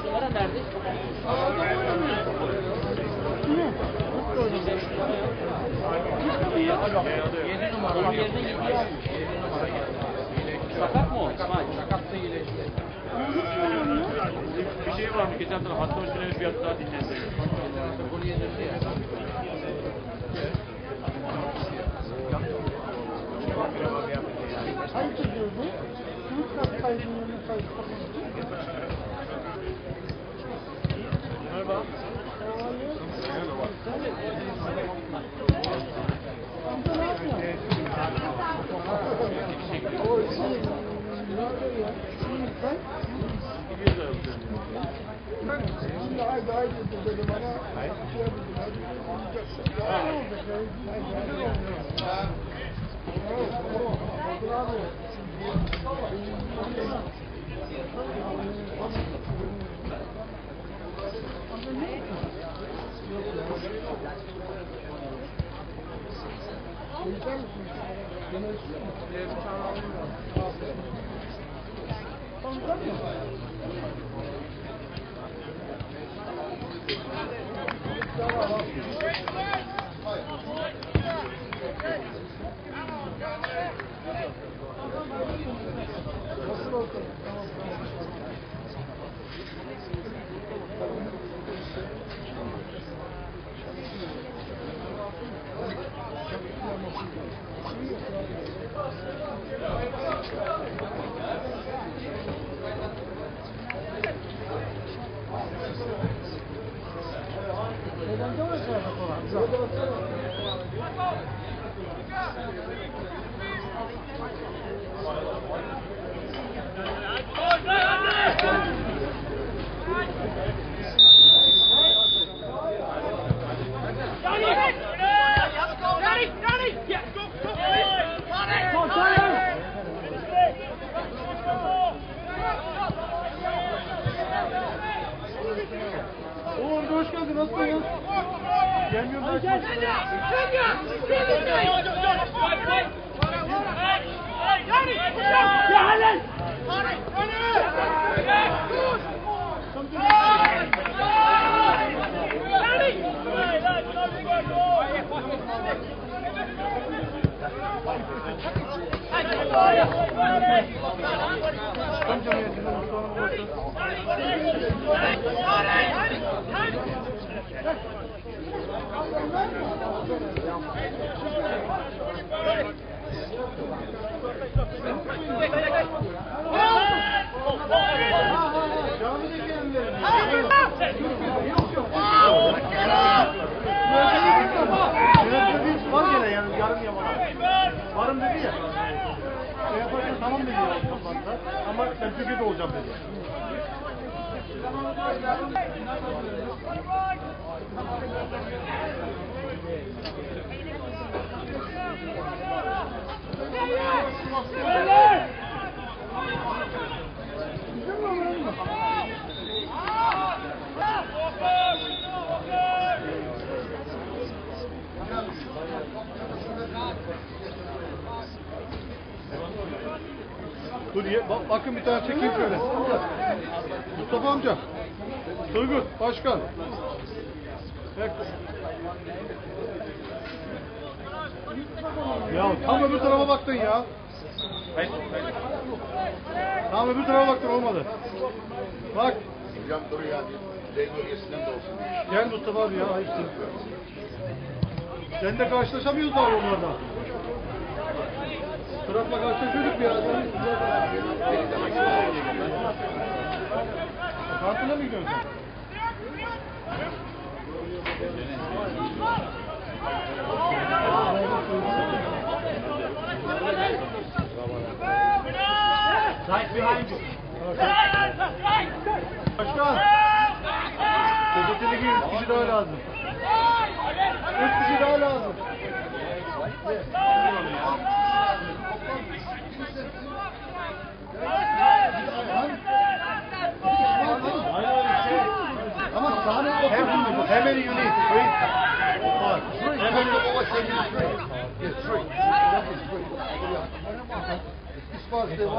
Numara nerede? Yedi numara. Onun yerine gidiyor. Sakat mı o? Sakat da iyileşti. Bir şey var mı? Geçen sene hatta üstüne bir fiyat daha dinlendi. Bunu yedirdi ya. Hangi diyordu? Sınıf kaydının Merhaba. Hoş geldin, nasılsın? Gelmiyorum ben. Varım dedi ya. Şey yaparsan tamam dedi ya toplantıda. Ama ben Türkiye'de olacağım dedi. Dur bakın bir tane çekeyim şöyle. Mustafa amca. Turgut başkan. Ya tam öbür tarafa baktın ya. Tam öbür tarafa baktın olmadı. Bak. Hocam dur ya. D bölgesinden de olsun. Gel Mustafa abi ya, ayıpsın. Sen de karşılaşamıyoruz abi onlardan. Fırat'la karşılaşıyorduk bir ara. Kantine mi gidiyorsun sen? Right behind you. Başkan. Gözeteli gibi 3 kişi daha lazım. 3 kişi daha lazım. Ama sahne hemen unit. Hemen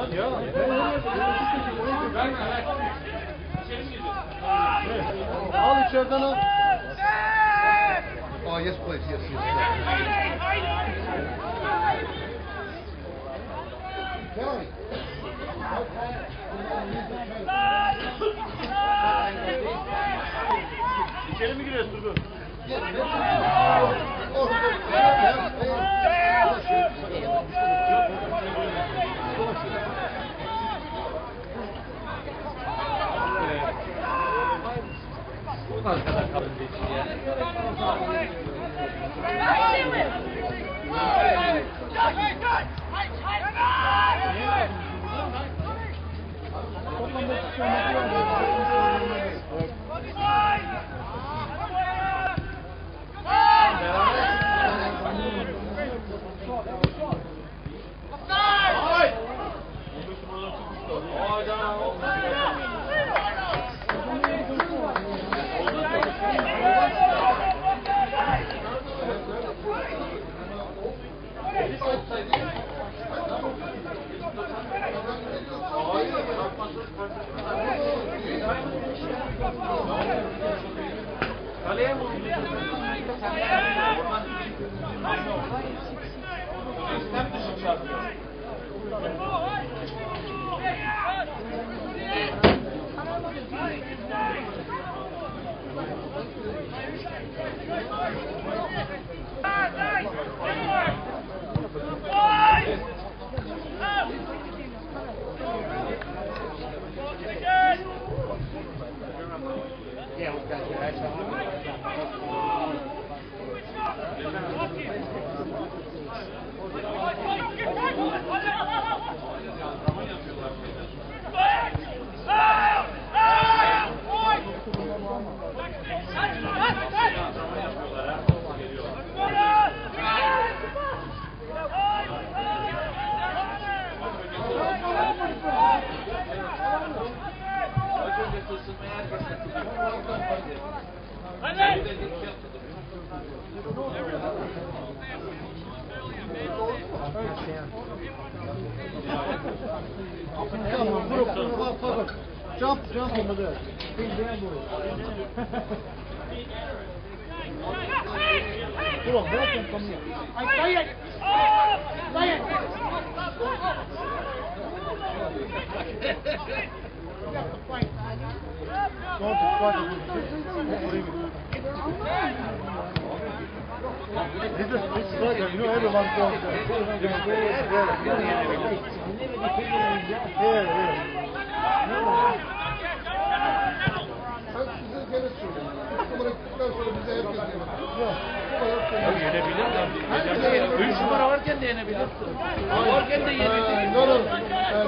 ya. Al içeriden al. Oh yes please, yes, yes. Kelly. İçeri mi giriyorsun Turgut? Arkada kalın geçti ya. Kaleye mi vurdu? İstem dışı çarpıyor. Come on, group, jump over there. Come on, help him come here. Say it! Say it! Don't fight. This is striker, you know everyone goes Yenebilir de. 3 numara varken de yenebilir. Varken de yenebilir.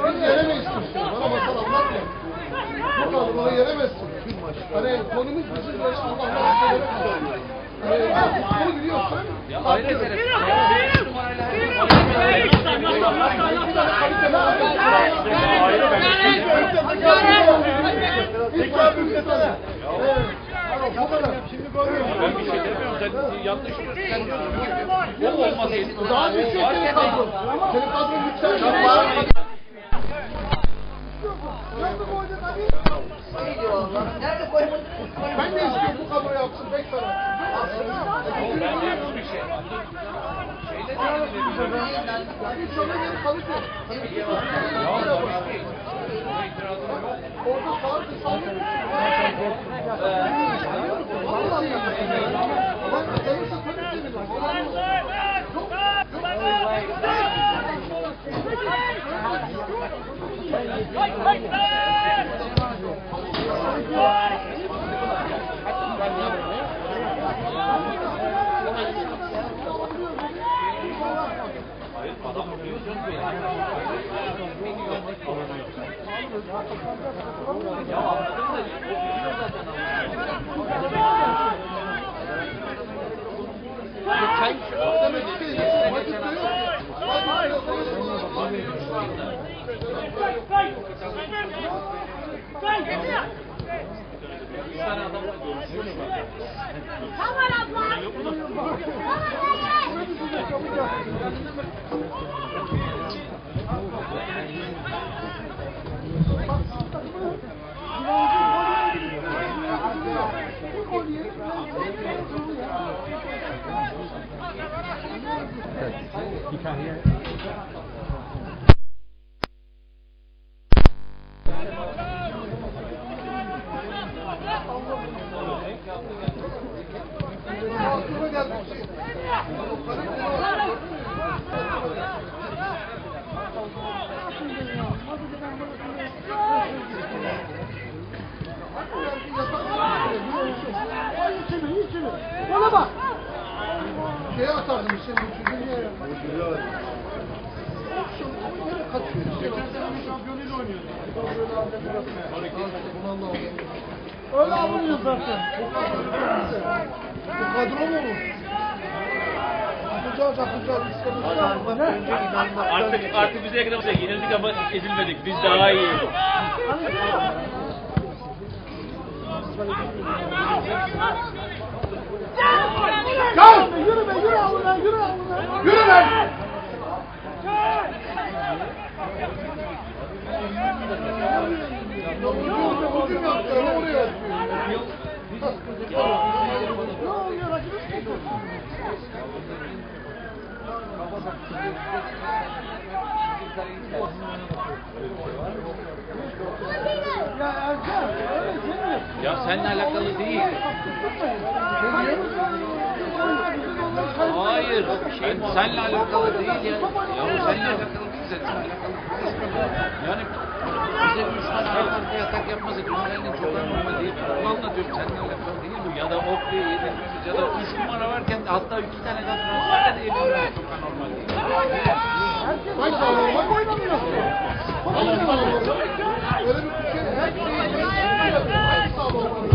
Biz yenemeyiz işte. Bana masal anlatma. Bu kadroyu yenemezsin. Hani konumuz bizim Allah'ın söylemek. Bunu biliyorsan Ayrı tarafı. 3 numarayla Şimdi görüyorum. Ben bir şey demiyorum. Sen yanlış diyorsun. Sen diyorsun. O olmaz. Daha yüksek senin kadron. Senin kadron yükseldi. Ben de istiyorum bu kadro yapsın. Bek sana. Ben de bir şey. Bir sonra geri kalıyor. Orada sağlıklı sağlıklı. Bana bak. Şeye atardım şimdi çocuğun yere. Şampiyonuyla oynuyordu. Öyle alınıyor zaten. Bu kadro mu bu? Artık bize kadar yenildik ama ezilmedik. Biz daha iyi. Gel! Yürü be, yürü avına, yürü avına. Yürü lan! Hücum yaptı, oraya atıyor. Ne oluyor rakibim? Ya Ercan, öyle demiyor. Ya seninle alakalı değil. Hayır. Seninle alakalı değil ya. Ya seninle alakalı değil. Seninle alakalı değil. Yani bize 3 tane arka arkaya atak yapması dünyanın çok normal değil. Bunu anlatıyorum. Seninle alakalı değil bu. Ya da ok diye yenilmemiz ya da 3 numara varken hatta 2 tane de transferle de yenilmemiz çok normal değil. Kaç tane normal oynamıyorsun? Öyle bir şey, her şeyi yapıyor. Kaç tane normal?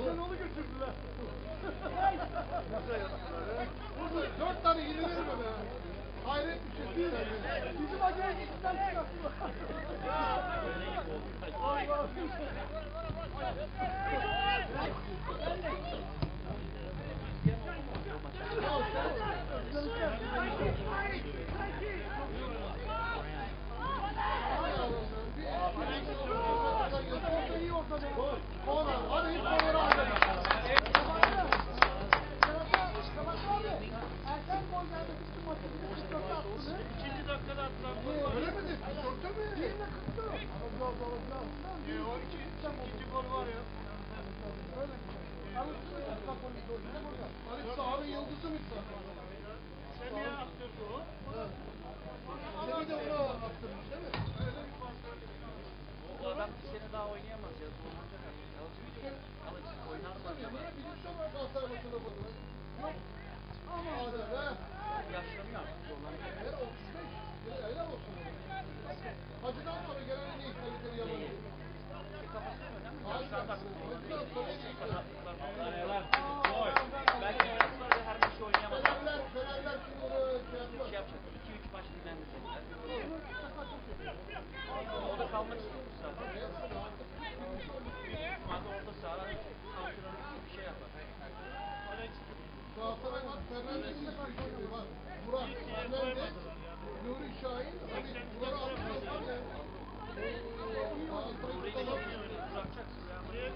Şenol'u götürdüler. 4 tane yenilir mi be? Hayret bir şey değil mi? Bizim acayip içinden çıkarttılar. İkinci dakikada attılar. Öyle mi dedi? Dörtte mi? O ikinci gol var ya. Hani sahanın yıldızı mı zaten? Semih'e attırdı o. Seni de ona attırmış değil mi? O adam bir sene daha oynayamaz ya. Zorlanacak artık. Alıcı oynar mı acaba? Niye bilinçli olarak Galatasaray maçına bakıyor? Yok. Ama hadi be. Yaşlanıyor artık. Zorlanacak. Her 35. Helal olsun. Hacıdan sonra gelen en iyi kaliteli yalan. Kafası önemli. Arıyorlar. Gol. Belki oynatsalar da her maçı oynayamaz. Fenerler şimdi onu Şey yapacak. 2-3 maç dinlendirecekler. O da kalmak istiyormuş zaten. Büyük orta saha antrenörü bir şey yapar. Galatasaray var, Fernandez'in de karşılığı var. Burak, Fernandez, Nuri Şahin, hani bunları almışlar ya. Burayı da bırakacaksın ya. Burayı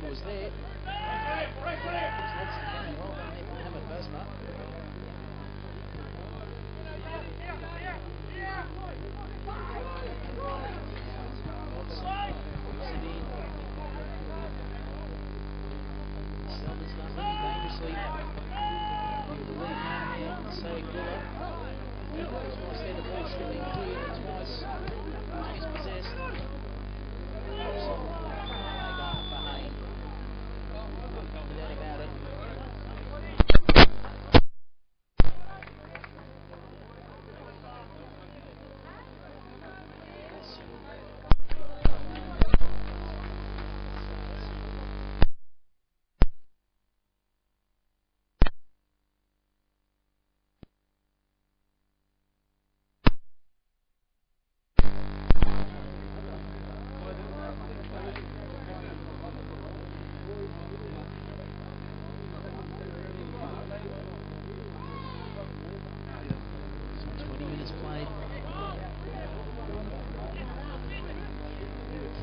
Was there. Well done there from Hamid Basma. Selden's done really dangerously. The lead man there, Sayed Gula. Twice there, the ball's still in clear, and twice he's possessed. About it.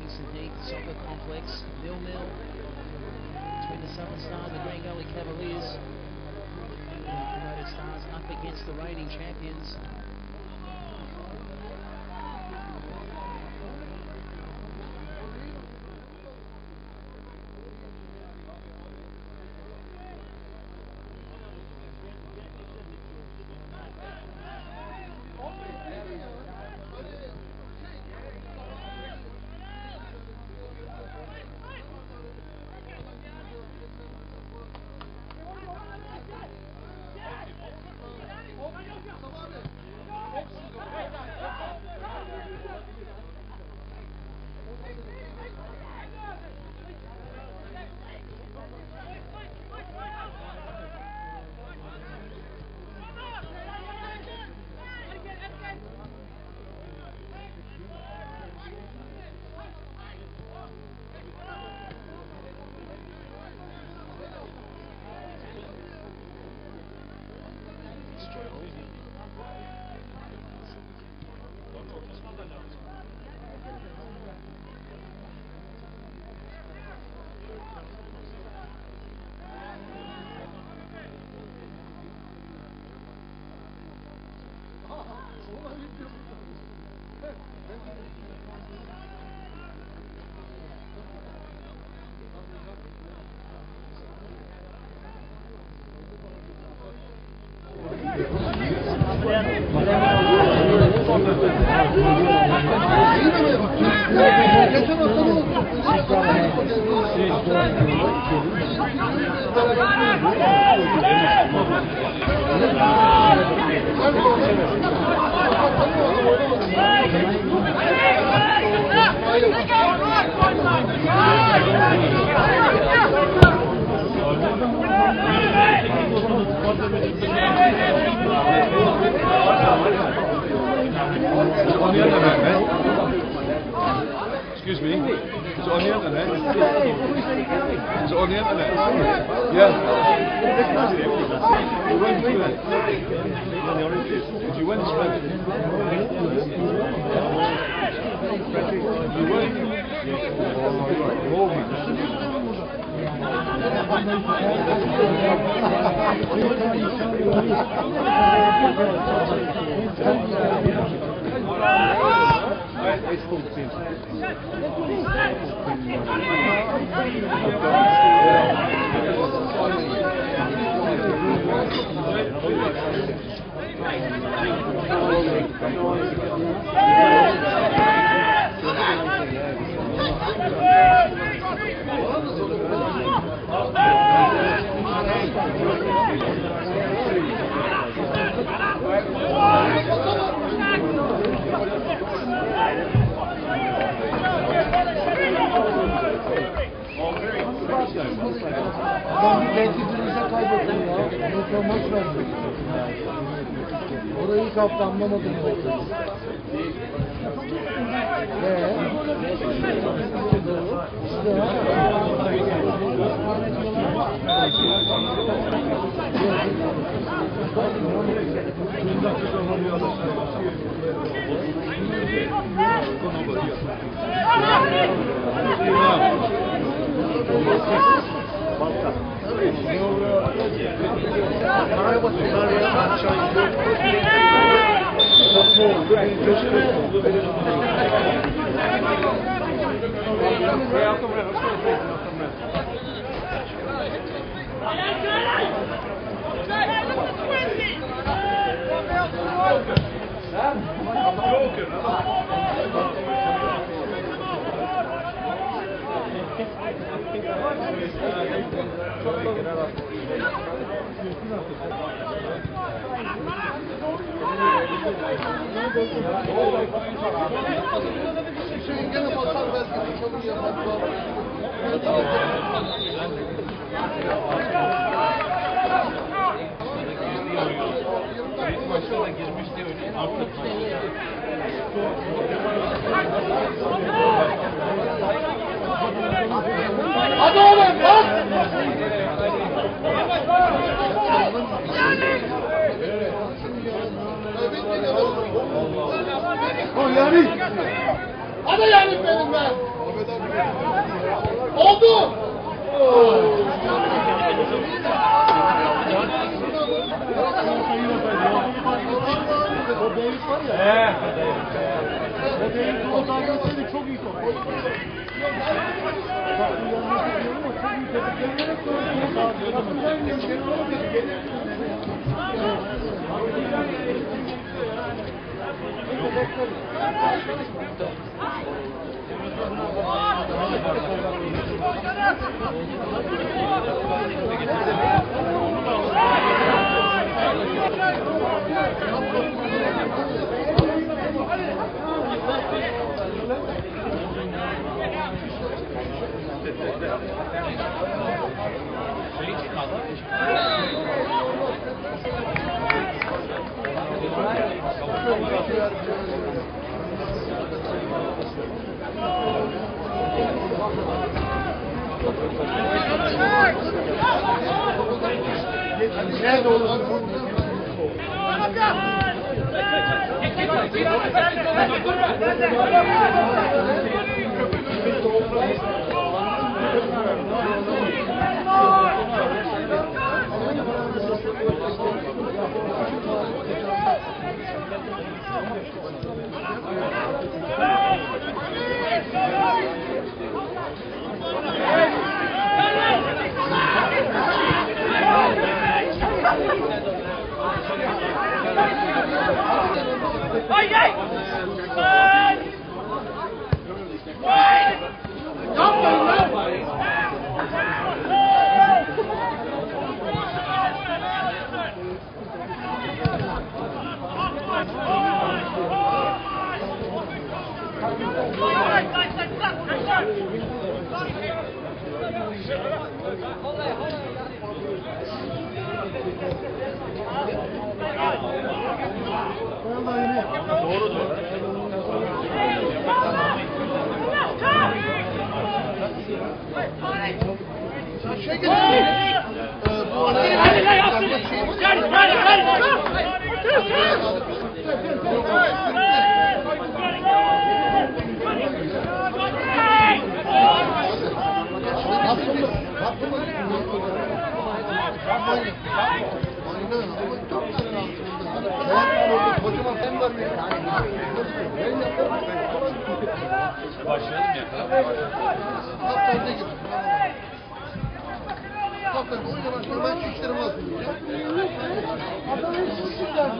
Kingston Heath Soccer Complex, 0-0 between the Southern Stars and the Green Gully Cavaliers. The promoted Stars up against the reigning champions. Excuse me, is it on the internet? Is it on the internet? Yeah. You went through it. Did you win the sprint? You won? Oh, Ben bir tenkidinize kaybettim ya. Yoksa maç verdim. Orayı ilk hafta anlamadım. Şeyin gene basar belki çabuk yapar. Maçlara girmişti öyle artık. Hadi oğlum bak! O yani. Hadi yani benim ben. Oldu. O Davis var ya. O Davis o daha görseydi çok iyi top. Nerede olur? Başlayalım ya. Kaptan oynamak ben şişlerimi atayım. Adam hiç şişler.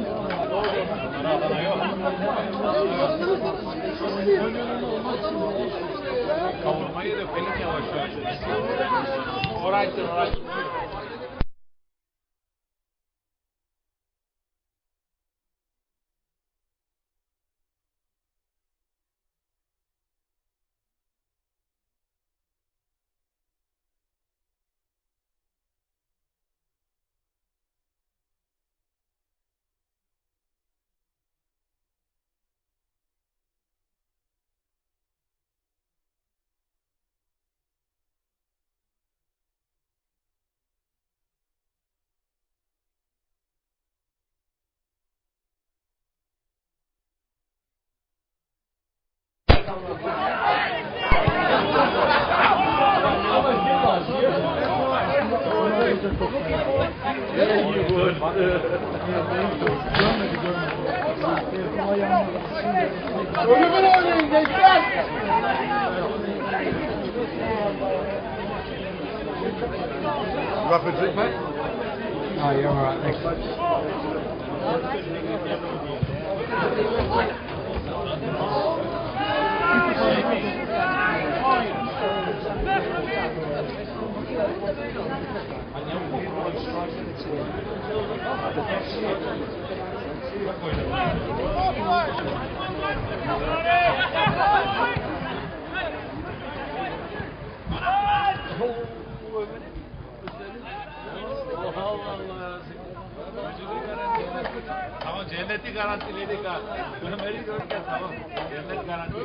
Kavurmayı da pelin yavaş yavaş. Alright. Ölümün oynayın gençler. Grab a drink, mate. Oh, you're all right, thanks. Tamam cenneti garantiledik ha. Ömer'i görken tamam. Cennet garanti.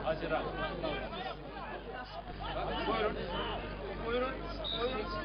Haziran. Buyurun. Buyurun. Buyurun.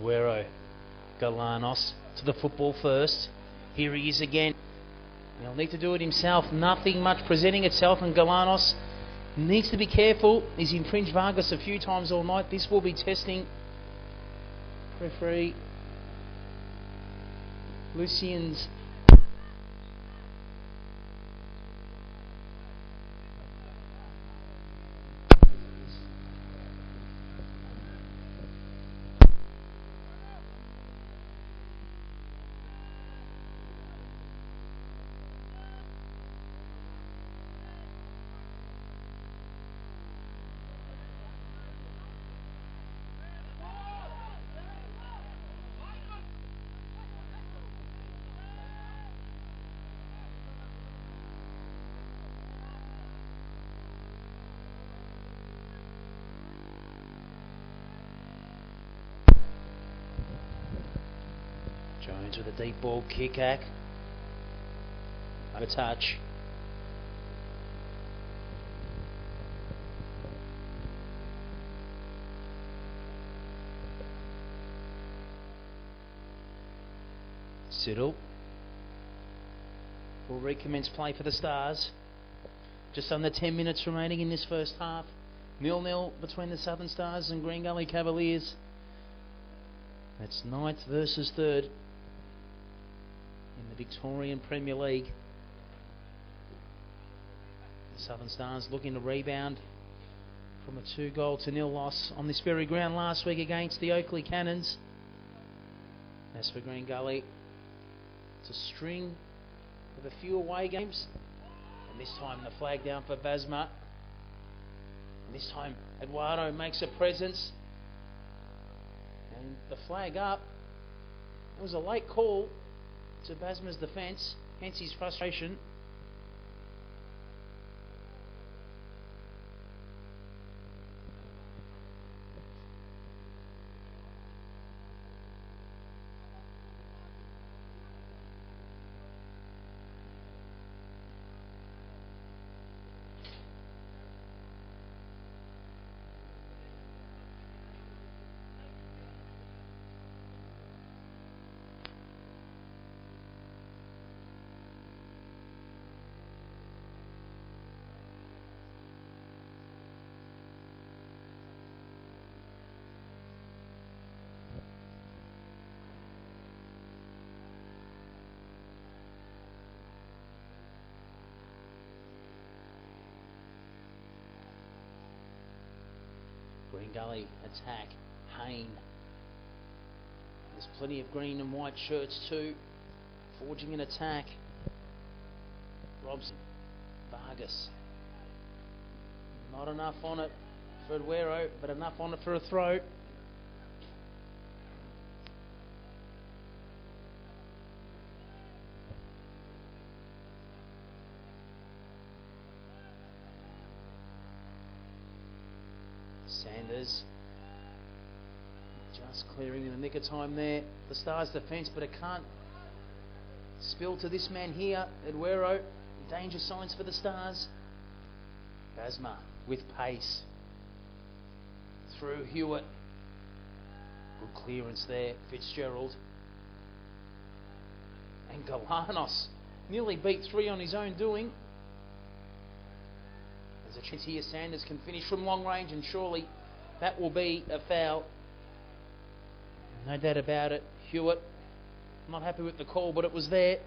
Aguero, Galanos to the football first. Here he is again. He'll need to do it himself. Nothing much presenting itself, and Galanos needs to be careful. He's infringed Vargas a few times all night. This will be testing referee Lucian's Jones with a deep ball kick hack. Over touch. Siddle will recommence play for the Stars. Just under 10 minutes remaining in this first half. 0-0 between the Southern Stars and Green Gully Cavaliers. That's 9th versus 3rd in the Victorian Premier League. The Southern Stars looking to rebound from a 2-0 loss on this very ground last week against the Oakley Cannons. As for Green Gully, it's a string of a few away games, and this time the flag down for Basma, and this time Eduardo makes a presence, and the flag up. It was a late call to Basma's defence, hence his frustration. Green Gully attack. Hayne. There's plenty of green and white shirts too. Forging an attack. Robson. Vargas. Not enough on it for Eduardo, but enough on it for a throw. Sanders just clearing in the nick of time there. The Stars defence, but it can't spill to this man here, Eduardo. Danger signs for the Stars. Basma with pace. Through Hewitt. Good clearance there, Fitzgerald. And Galanos nearly beat 3 on his own doing. There's a chance here Sanders can finish from long range, and surely that will be a foul. No doubt about it. Hewitt, not happy with the call, but it was there.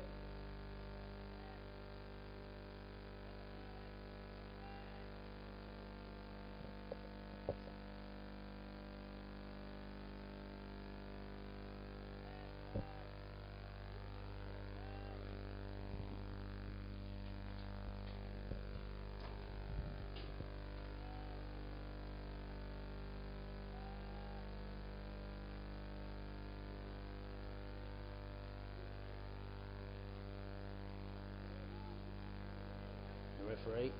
Referee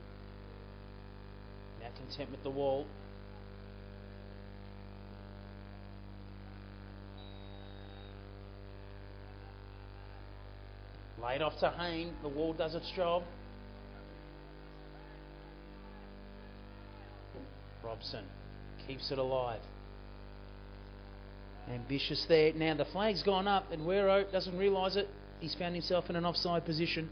now content with the wall. Laid off to Hayne. The wall does its job. Robson keeps it alive. Ambitious there. Now the flag's gone up and Eduardo doesn't realise it. He's found himself in an offside position.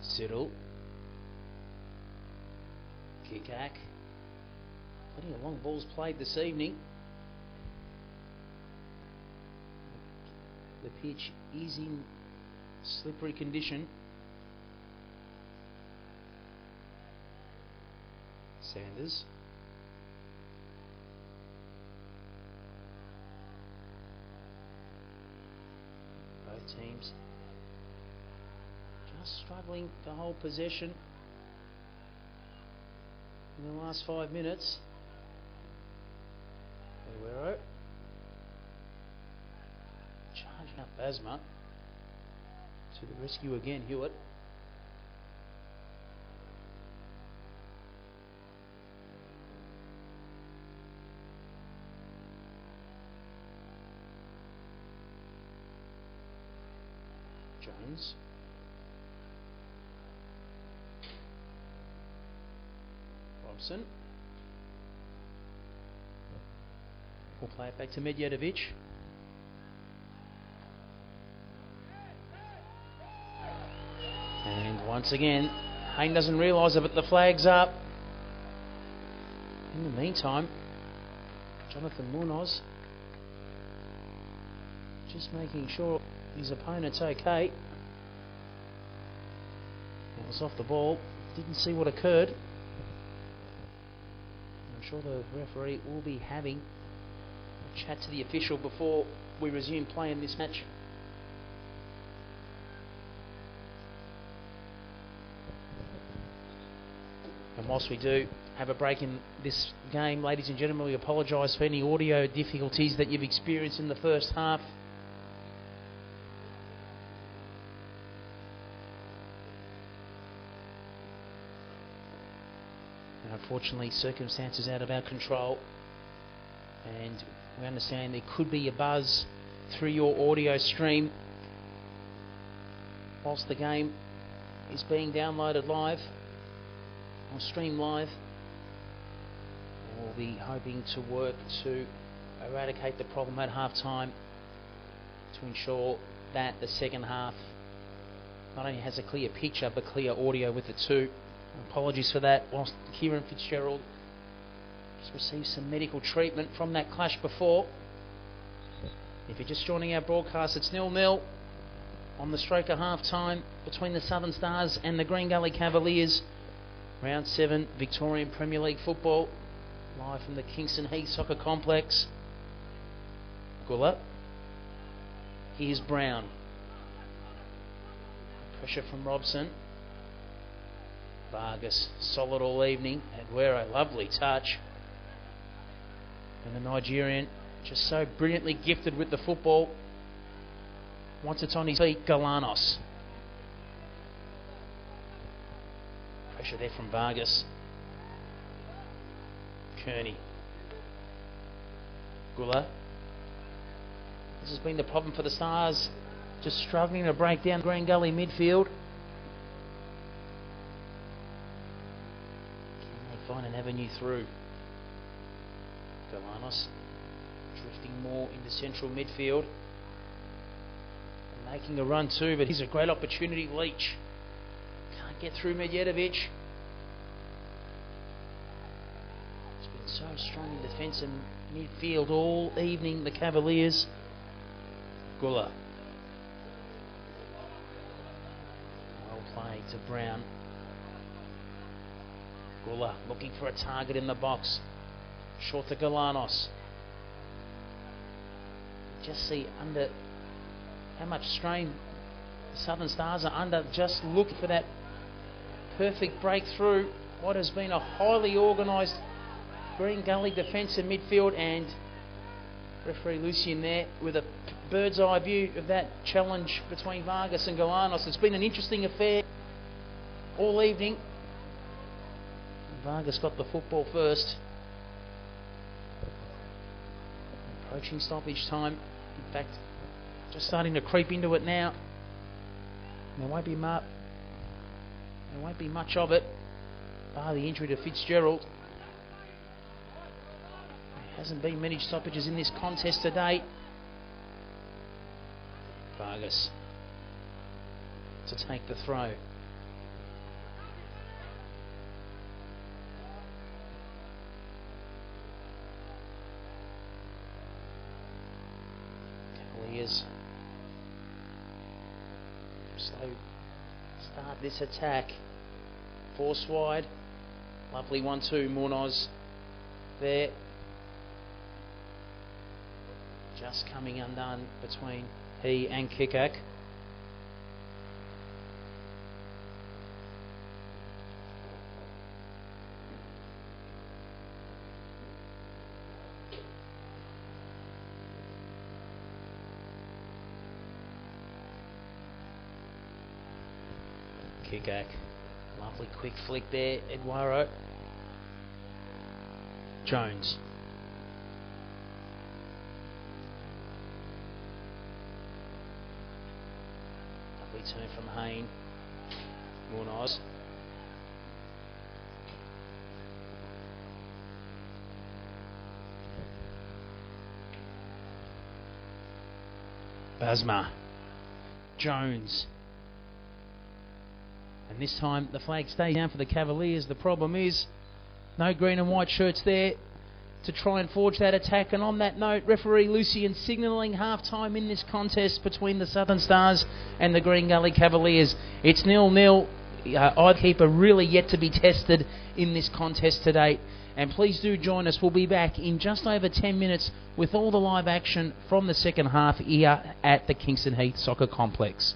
Siddle. Kick-hack. Plenty of long balls played this evening. The pitch is in slippery condition. Sanders. Both teams just struggling to hold possession. in the last 5 minutes. Aguero. Charging up Basma. To the rescue again, Hewitt. Jones. Robson. We'll play it back to Medjedovic. And once again, Hayne doesn't realise it, but the flag's up. In the meantime, Jonathan Munoz just making sure his opponent's okay. It was off the ball. Didn't see what occurred. I'm sure the referee will be having a chat to the official before we resume play in this match. And whilst we do have a break in this game, ladies and gentlemen, we apologise for any audio difficulties that you've experienced in the first half. And unfortunately, circumstances out of our control, and we understand there could be a buzz through your audio stream whilst the game is being downloaded live or stream live. We'll be hoping to work to eradicate the problem at half time to ensure that the second half not only has a clear picture but clear audio with it too. Apologies for that. Whilst Kieran Fitzgerald just received some medical treatment from that clash before. If you're just joining our broadcast, it's 0-0 on the stroke of half time between the Southern Stars and the Green Gully Cavaliers. Round 7 Victorian Premier League football, live from the Kingston Heath Soccer Complex. Gulla. Here's Brown. Pressure from Robson. Vargas, solid all evening. Aguero, lovely touch. And the Nigerian, just so brilliantly gifted with the football. Once it's on his feet, Galanos. Pressure there from Vargas. Kearney. Gulla. This has been the problem for the Stars. Just struggling to break down Green Gully midfield. Can they find an avenue through? Galanos drifting more into central midfield. And making a run too, but here's a great opportunity. Leach. Can't get through Medjedovic. It's been so strong in defence and midfield all evening, the Cavaliers. Gulla. Well played to Brown. Gulla looking for a target in the box. Short to Galanos. Just see under how much strain the Southern Stars are under, just looking for that perfect breakthrough. What has been a highly organised Green Gully defence and midfield, and referee Lucien there with a bird's eye view of that challenge between Vargas and Galanos. It's been an interesting affair all evening. Vargas got the football first. Approaching stoppage time. In fact, just starting to creep into it now. There won't be much of it, bar the injury to Fitzgerald. There hasn't been many stoppages in this contest to date. Vargas to take the throw. Cavaliers slow start this attack. Force wide. Lovely 1-2. Munoz there. Just coming undone between he and Kikak. Kikak. Lovely quick flick there, Eduardo. Jones. Lovely turn from Hayne. Munoz. Basma. Jones. And this time the flag stays down for the Cavaliers. The problem is no green and white shirts there to try and forge that attack. And on that note, referee Lucian signalling half-time in this contest between the Southern Stars and the Green Gully Cavaliers. It's 0-0. Either keeper really yet to be tested in this contest to date. And please do join us. We'll be back in just over 10 minutes with all the live action from the second half here at the Kingston Heath Soccer Complex.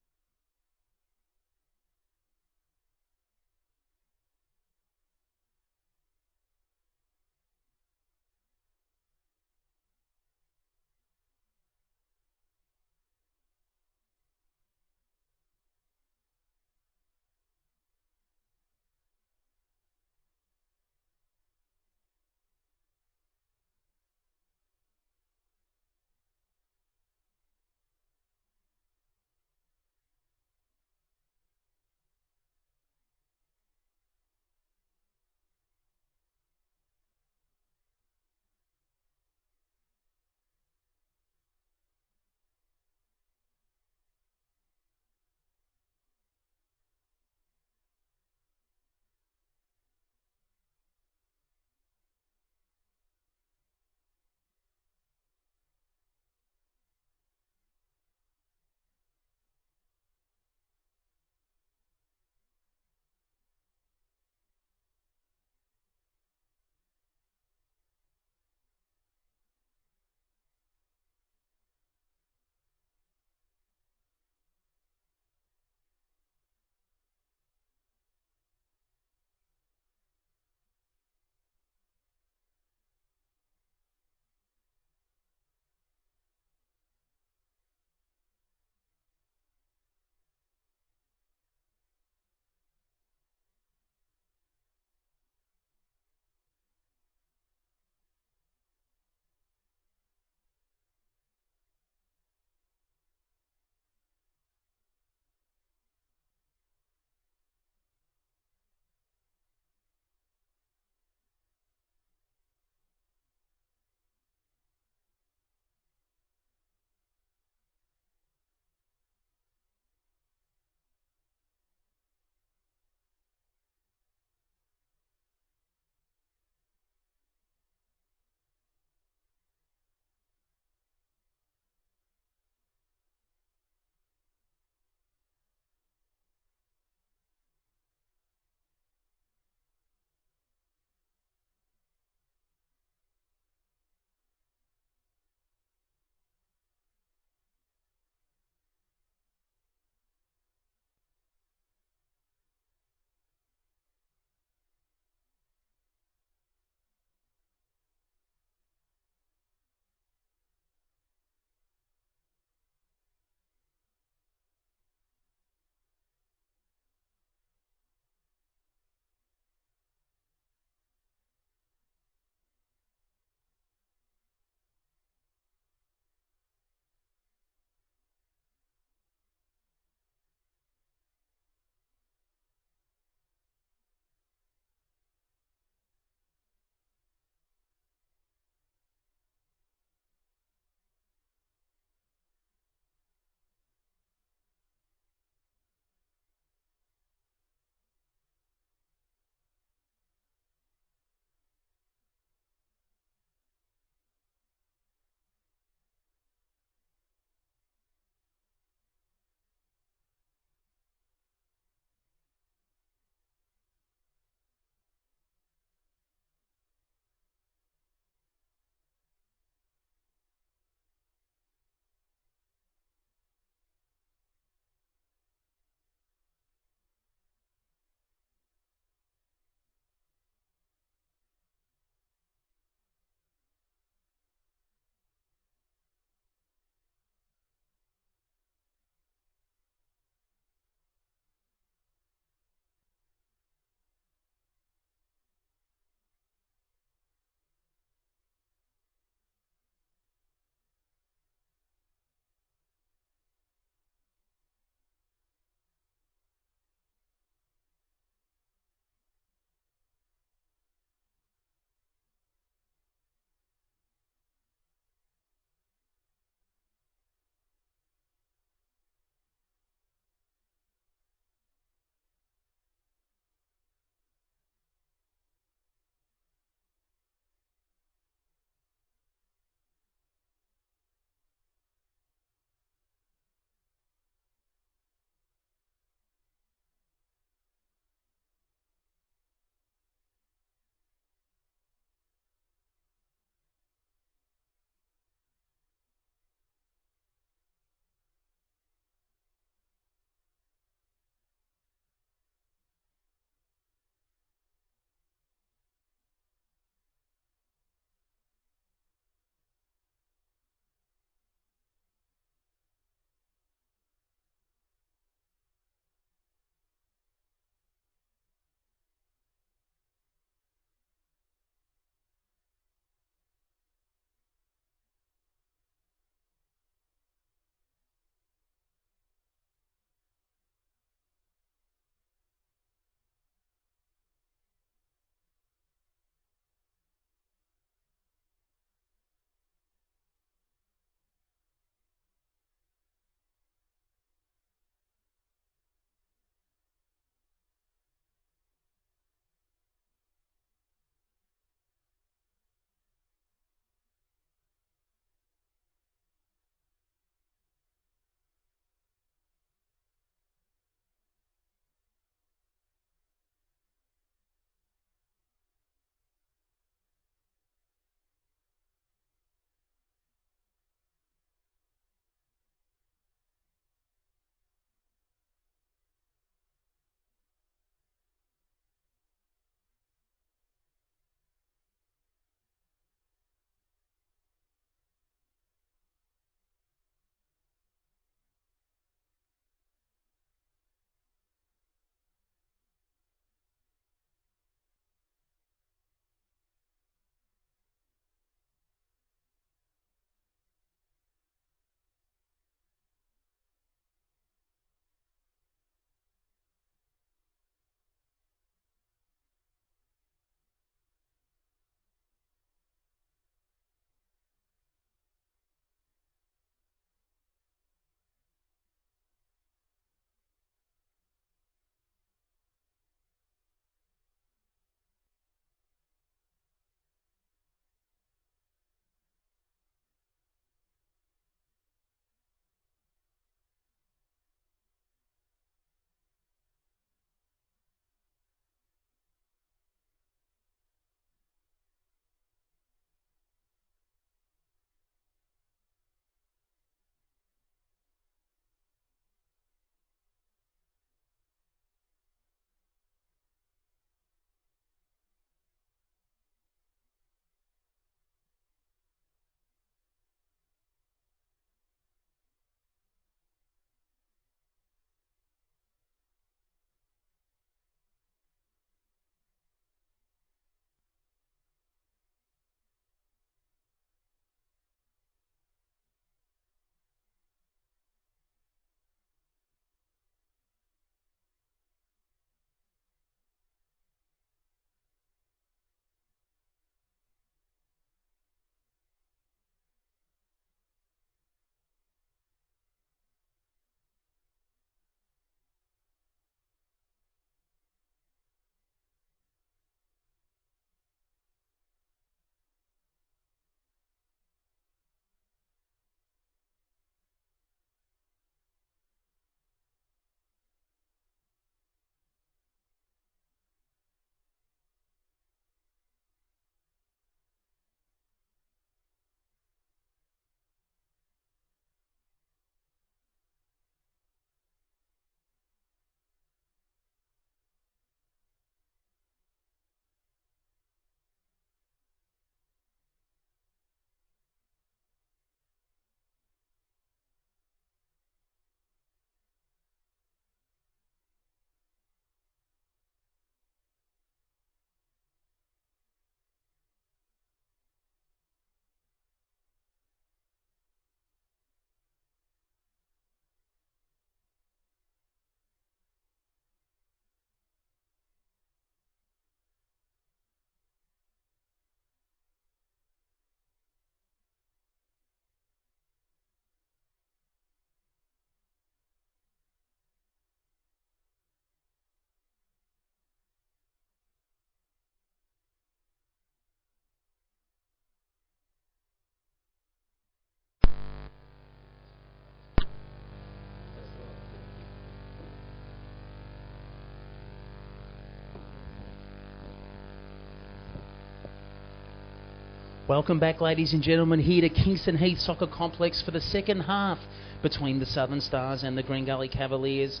Welcome back, ladies and gentlemen, here to Kingston Heath Soccer Complex for the second half between the Southern Stars and the Green Gully Cavaliers.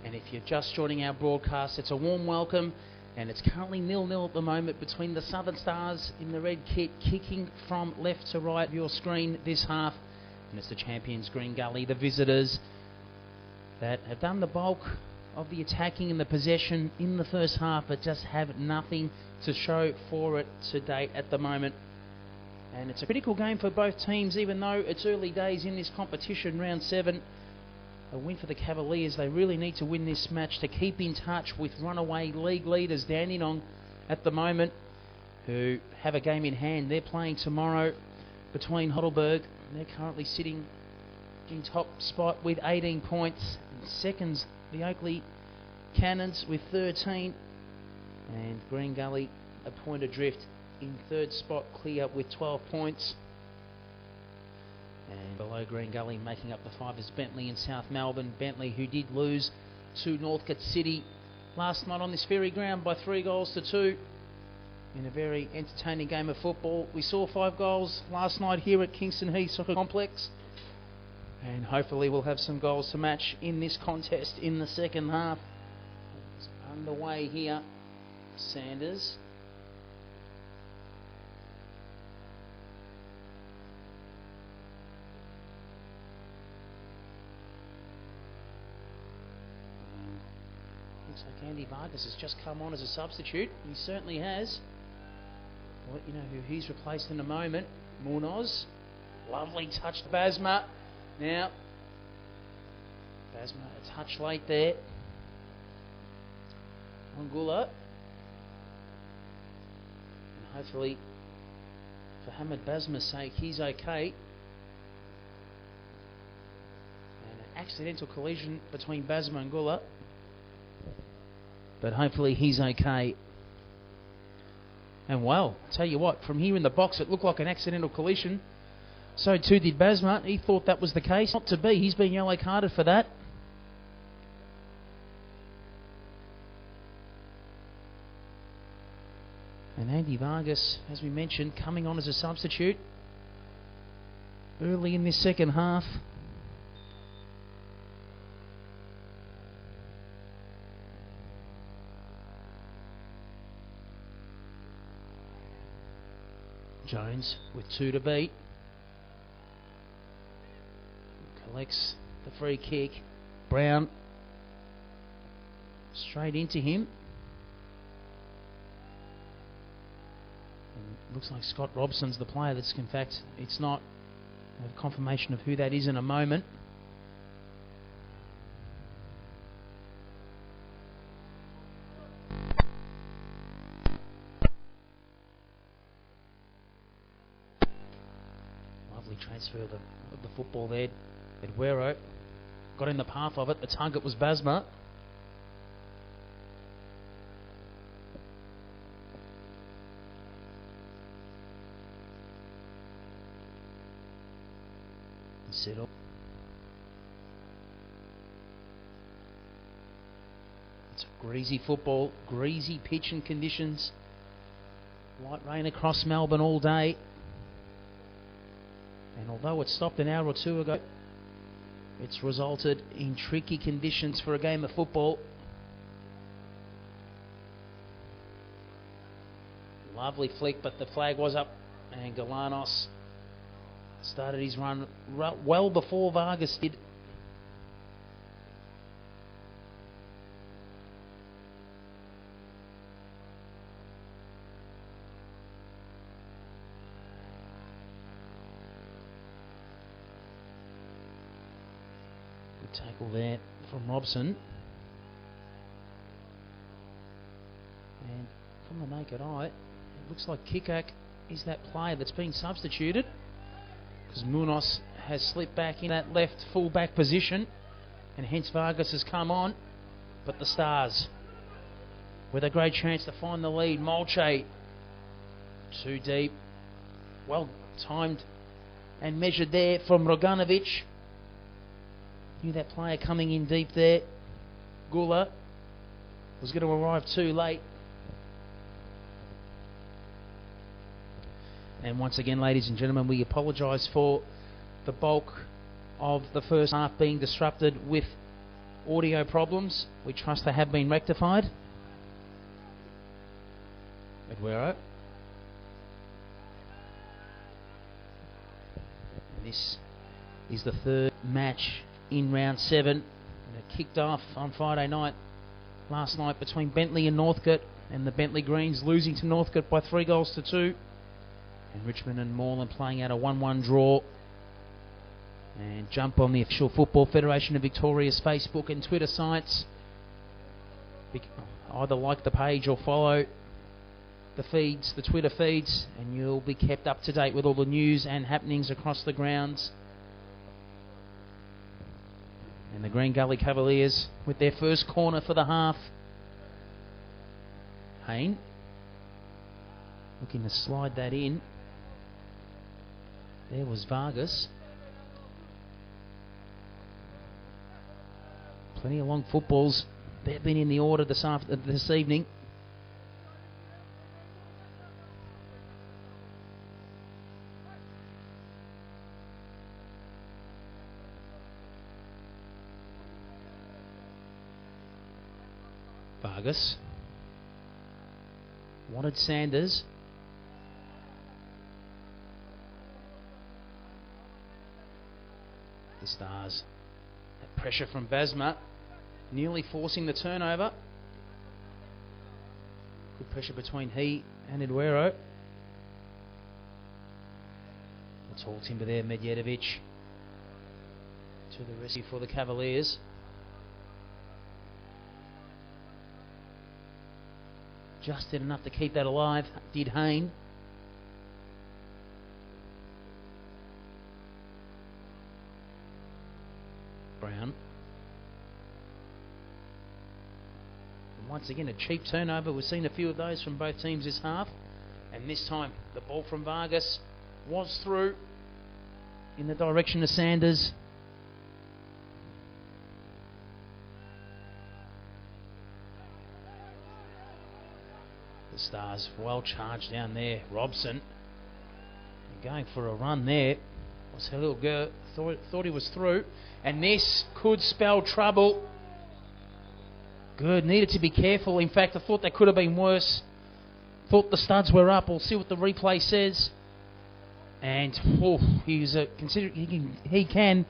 And if you're just joining our broadcast, it's a warm welcome, and it's currently 0-0 at the moment between the Southern Stars in the red kit, kicking from left to right of your screen this half, and it's the champions Green Gully, the visitors, that have done the bulk of the attacking and the possession in the first half, but just have nothing to show for it to date at the moment. And it's a critical game for both teams, even though it's early days in this competition, round 7. A win for the Cavaliers. They really need to win this match to keep in touch with runaway league leaders Dandenong at the moment, who have a game in hand. They're playing tomorrow between Heidelberg. They're currently sitting in top spot with 18 points. And seconds, the Oakley Cannons with 13. And Green Gully a point adrift in third spot, clear with 12 points. And below Green Gully, making up the 5, is Bentley in South Melbourne. Bentley, who did lose to Northcote City last night on this very ground by 3-2 in a very entertaining game of football. We saw 5 goals last night here at Kingston Heath Soccer Complex, and hopefully we'll have some goals to match in this contest in the second half. It's underway here. Sanders. Looks like Andy Vargas has just come on as a substitute. He certainly has. I'll let you know who he's replaced in a moment. Munoz. Lovely touch to Basma. Now, Basma a touch late there. Angula. And hopefully, for Hamid Basma's sake, he's okay. And an accidental collision between Basma and Gula. But hopefully he's okay. And well, tell you what, from here in the box it looked like an accidental collision. So too did Basma. He thought that was the case. Not to be. He's been yellow carded for that. And Andy Vargas, as we mentioned, coming on as a substitute early in this second half. Jones with 2 to beat. Collects the free kick. Brown straight into him. And looks like Scott Robson's the player that's, in fact, it's not. I have confirmation of who that is in a moment. Transfer of the football there. Eduero got in the path of it. The target was Basma. Settle. It's a greasy football, greasy pitch and conditions. Light rain across Melbourne all day. And although it stopped an hour or 2 ago, it's resulted in tricky conditions for a game of football. Lovely flick, but the flag was up, and Galanos started his run well before Vargas did. Tackle there from Robson. And from the naked eye, it looks like Kikak is that player that's been substituted, because Munoz has slipped back in that left full back position, and hence Vargas has come on. But the Stars with a great chance to find the lead. Molche too deep, well timed and measured there from Roganovic. Knew that player coming in deep there. Gula was going to arrive too late. And once again, ladies and gentlemen, we apologise for the bulk of the first half being disrupted with audio problems. We trust they have been rectified. Aguero. And this is the third match in round 7. And it kicked off on Friday night, last night, between Bentley and Northcote, and the Bentley Greens losing to Northcote by 3-2. And Richmond and Moreland playing out a 1-1 draw. And jump on the official Football Federation of Victoria's Facebook and Twitter sites. Either like the page or follow the feeds, the Twitter feeds, and you'll be kept up to date with all the news and happenings across the grounds. And the Green Gully Cavaliers with their first corner for the half. Hayne looking to slide that in. There was Vargas. Plenty of long footballs. They've been in the order this evening. Vargas wanted Sanders. The Stars. That pressure from Basma, nearly forcing the turnover. Good pressure between he and Aguero. A tall timber there, Medjedovic to the rescue for the Cavaliers. Just did enough to keep that alive, did Hayne. Brown. And once again, a cheap turnover. We've seen a few of those from both teams this half. And this time, the ball from Vargas was through in the direction of Sanders. The Stars well charged down there. Robson going for a run there. Was a little girl, thought he was through, and this could spell trouble. Good, needed to be careful. In fact, I thought that could have been worse. Thought the studs were up. We'll see what the replay says. And he can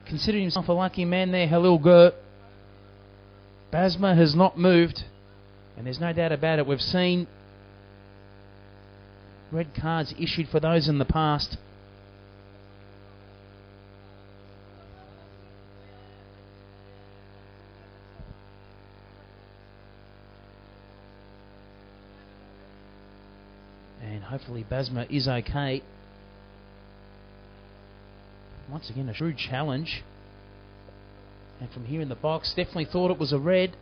consider himself a lucky man there. Halil Gert. Basma has not moved. And there's no doubt about it. We've seen red cards issued for those in the past. And hopefully Basma is okay. Once again, a shrewd challenge. And from here in the box, definitely thought it was a red.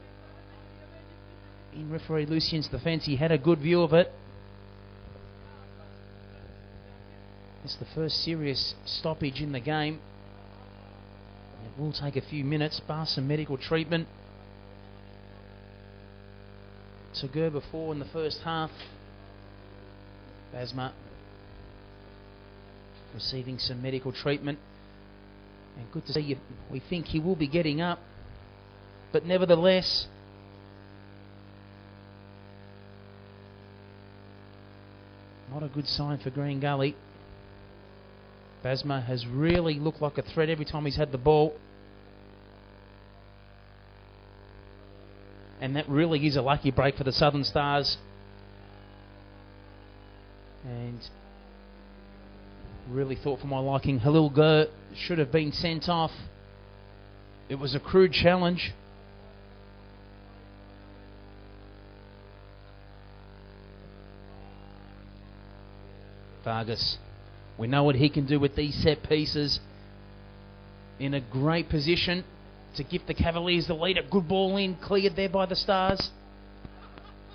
In referee Lucian's defence, he had a good view of it. It's the first serious stoppage in the game. It will take a few minutes, bar some medical treatment. To go before in the first half. Basma receiving some medical treatment. And good to see you. We think he will be getting up. But nevertheless, not a good sign for Green Gully. Basma has really looked like a threat every time he's had the ball. And that really is a lucky break for the Southern Stars. And really thought for my liking, Halil Gert should have been sent off. It was a crude challenge. Vargas, we know what he can do with these set pieces. In a great position to give the Cavaliers the lead. A good ball in, cleared there by the Stars.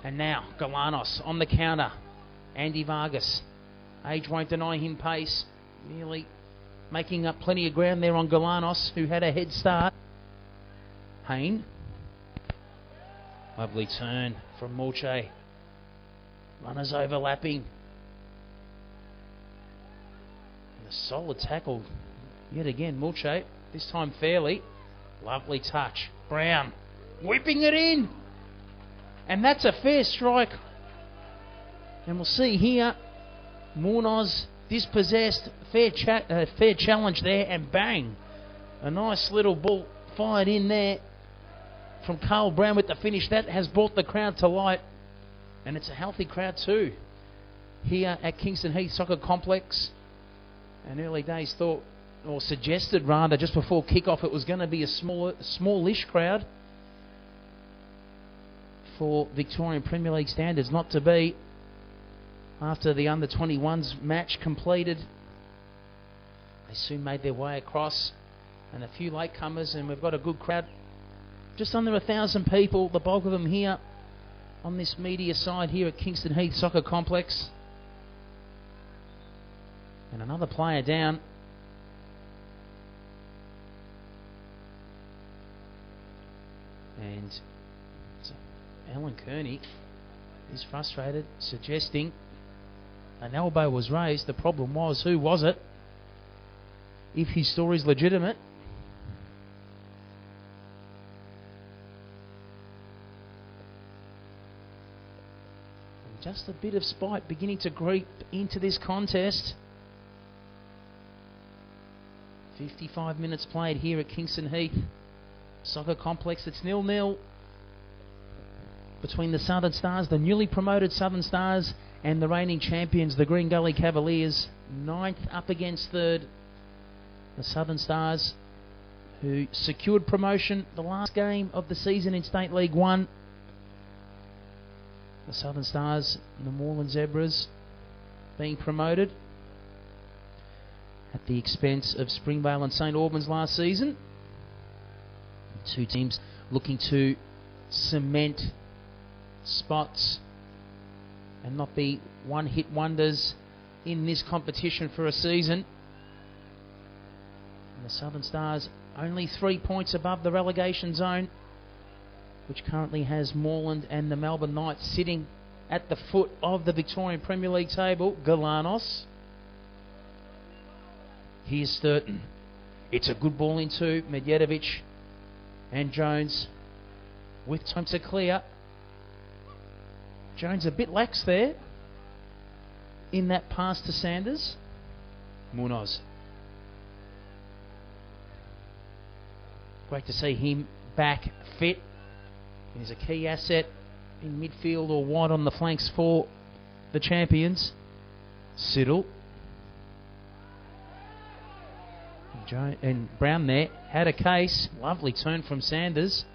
And now Galanos on the counter. Andy Vargas. Age won't deny him pace. Nearly making up plenty of ground there on Galanos, who had a head start. Hayne. Lovely turn from Mulche. Runners overlapping. A solid tackle yet again, Mulche, this time fairly. Lovely touch. Brown whipping it in. And that's a fair strike. And we'll see here, Munoz dispossessed, fair challenge there, and bang. A nice little ball fired in there from Carl Brown with the finish. That has brought the crowd to light. And it's a healthy crowd too here at Kingston Heath Soccer Complex. And early days thought, or suggested rather, just before kick-off, it was going to be a smallish crowd for Victorian Premier League standards. Not to be. After the under-21s match completed, they soon made their way across, and a few latecomers, and we've got a good crowd. Just under 1,000 people, the bulk of them here on this media side here at Kingston Heath Soccer Complex. And another player down. And Alan Kearney is frustrated, suggesting an elbow was raised. The problem was, who was it? If his story's legitimate. And just a bit of spite beginning to creep into this contest. 55 minutes played here at Kingston Heath Soccer Complex. It's 0-0 between the Southern Stars, the newly promoted Southern Stars, and the reigning champions, the Green Gully Cavaliers. 9th up against 3rd, the Southern Stars, who secured promotion the last game of the season in State League 1. The Southern Stars and the Moreland Zebras being promoted at the expense of Springvale and St Albans last season. Two teams looking to cement spots and not be one-hit wonders in this competition for a season. And the Southern Stars only 3 points above the relegation zone, which currently has Moreland and the Melbourne Knights sitting at the foot of the Victorian Premier League table. Galanos. Here's Sturton. It's a good ball into Medjedovic and Jones with time to clear. Jones a bit lax there in that pass to Sanders. Munoz. Great to see him back fit. He's a key asset in midfield or wide on the flanks for the champions. Siddle. And Brown there had a case. Lovely turn from Sanders.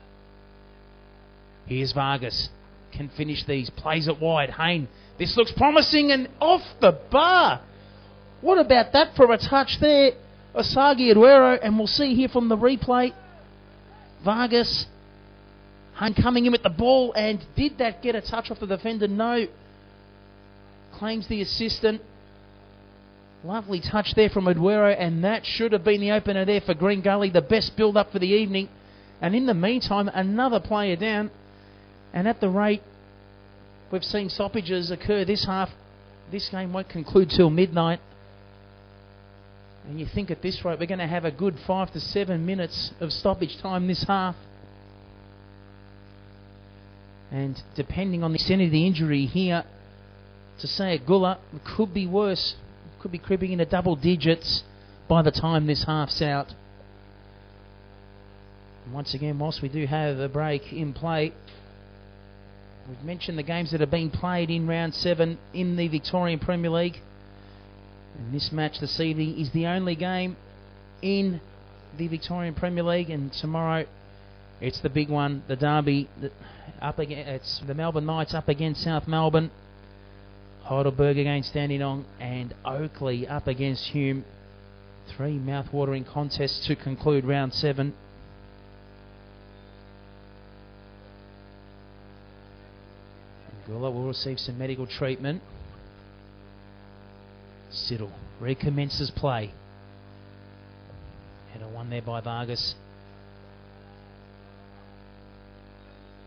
Here's Vargas. Can finish these. Plays it wide. Hayne. This looks promising and off the bar. What about that for a touch there? Osagi Aduero. And we'll see here from the replay. Vargas. Hayne coming in with the ball. And did that get a touch off the defender? No. Claims the assistant. Lovely touch there from Aduero, and that should have been the opener there for Green Gully, the best build-up for the evening. And in the meantime, another player down. And at the rate we've seen stoppages occur this half, this game won't conclude till midnight. And you think at this rate we're going to have a good 5 to 7 minutes of stoppage time this half. And depending on the extent of the injury here, to say at Gulla, it could be worse. Could be creeping into double digits by the time this half's out. And once again, whilst we do have a break in play, we've mentioned the games that have been played in round 7 in the Victorian Premier League. And this match this evening is the only game in the Victorian Premier League. And tomorrow, it's the big one, the derby. It's the Melbourne Knights up against South Melbourne. Heidelberg against Dandenong, and Oakley up against Hume. 3 mouth-watering contests to conclude round 7. Gula will receive some medical treatment. Siddle recommences play. Header won there by Vargas.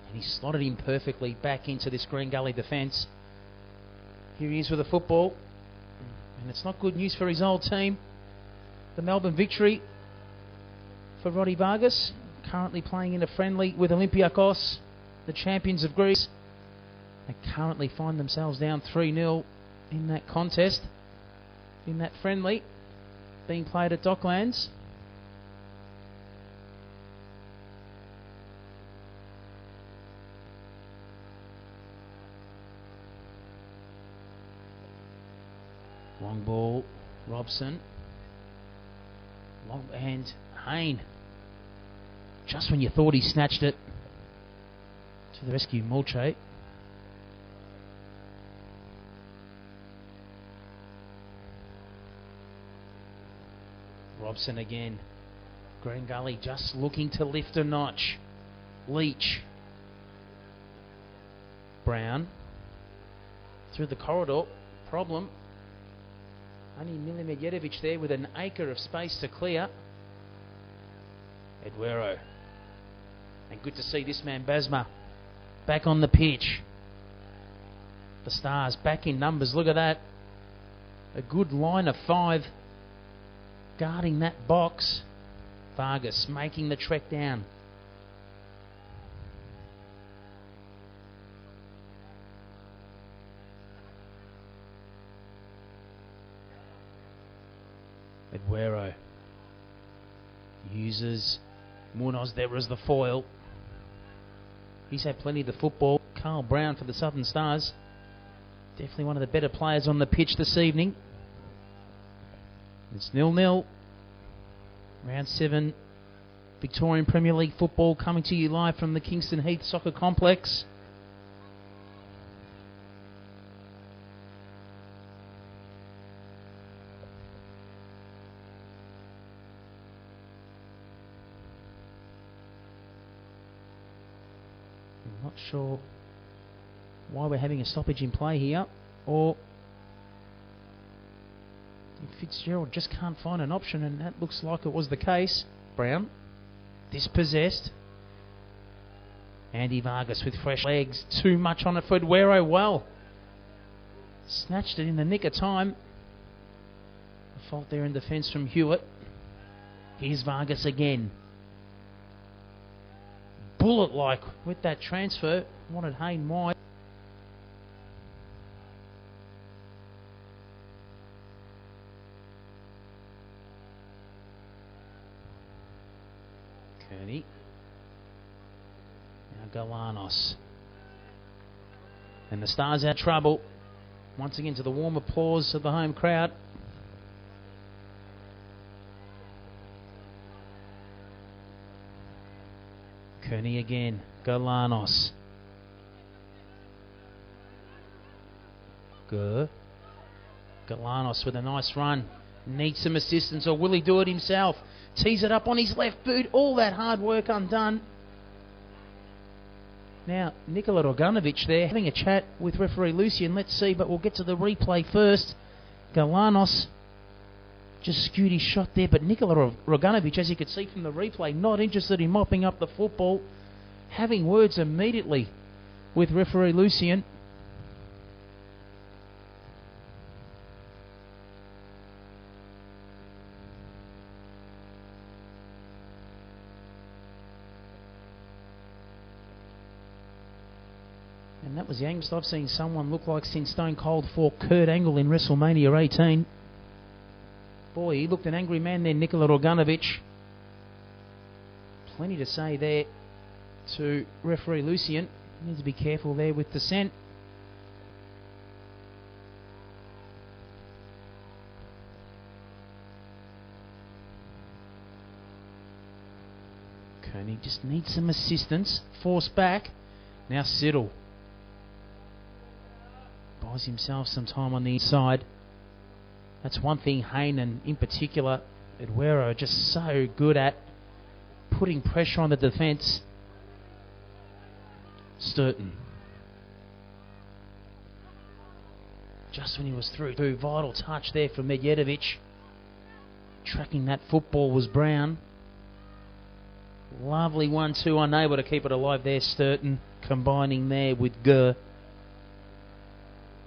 And he slotted him perfectly back into this Green Gully defence. Here he is with the football, and it's not good news for his old team. the Melbourne victory for Roddy Vargas, currently playing in a friendly with Olympiakos, the champions of Greece. They currently find themselves down 3-0 in that contest, in that friendly being played at Docklands. Long ball, Robson. Long and Hayne. Just when you thought he snatched it, to the rescue, Mulche. Robson again. Green Gully just looking to lift a notch. Leach. Brown. Through the corridor. Problem. Only Mili Medjedovic there with an acre of space to clear. Eduero. And good to see this man Basma back on the pitch. The Stars back in numbers. Look at that. A good line of 5 guarding that box. Vargas making the trek down. Eduero uses Munoz there as the foil. He's had plenty of the football. Carl Brown for the Southern Stars. Definitely one of the better players on the pitch this evening. It's 0-0. Round 7. Victorian Premier League football coming to you live from the Kingston Heath Soccer Complex. I'm not sure why we're having a stoppage in play here, or if Fitzgerald just can't find an option, and that looks like it was the case. Brown, dispossessed. Andy Vargas with fresh legs, too much on it for Eduero. Well, snatched it in the nick of time. A fault there in defence from Hewitt. Here's Vargas again. Bullet-like with that transfer. Wanted Hayne wide. Kearney. Now Galanos. And the Stars out trouble. Once again to the warm applause of the home crowd. Kearney again. Galanos. Galanos with a nice run. Needs some assistance, or will he do it himself? Tees it up on his left boot. All that hard work undone. Now, Nikola Roganovic there having a chat with referee Lucian. Let's see, but we'll get to the replay first. Galanos just skewed his shot there, but Nikola Roganovic, as you could see from the replay, not interested in mopping up the football. Having words immediately with referee Lucian. And that was the youngest I've seen someone look like since Stone Cold fought Kurt Angle in WrestleMania 18. Boy, he looked an angry man there, Nikola Roganovic. Plenty to say there to referee Lucian. Needs to be careful there with dissent. Kearney just needs some assistance. Force back. Now Siddle buys himself some time on the inside. That's one thing Hayne and in particular Eduero are just so good at, putting pressure on the defence. Sturton. Just when he was through. Vital touch there from Medjedovic. Tracking that football was Brown. Lovely 1-2, unable to keep it alive there, Sturton. Combining there with Gurr.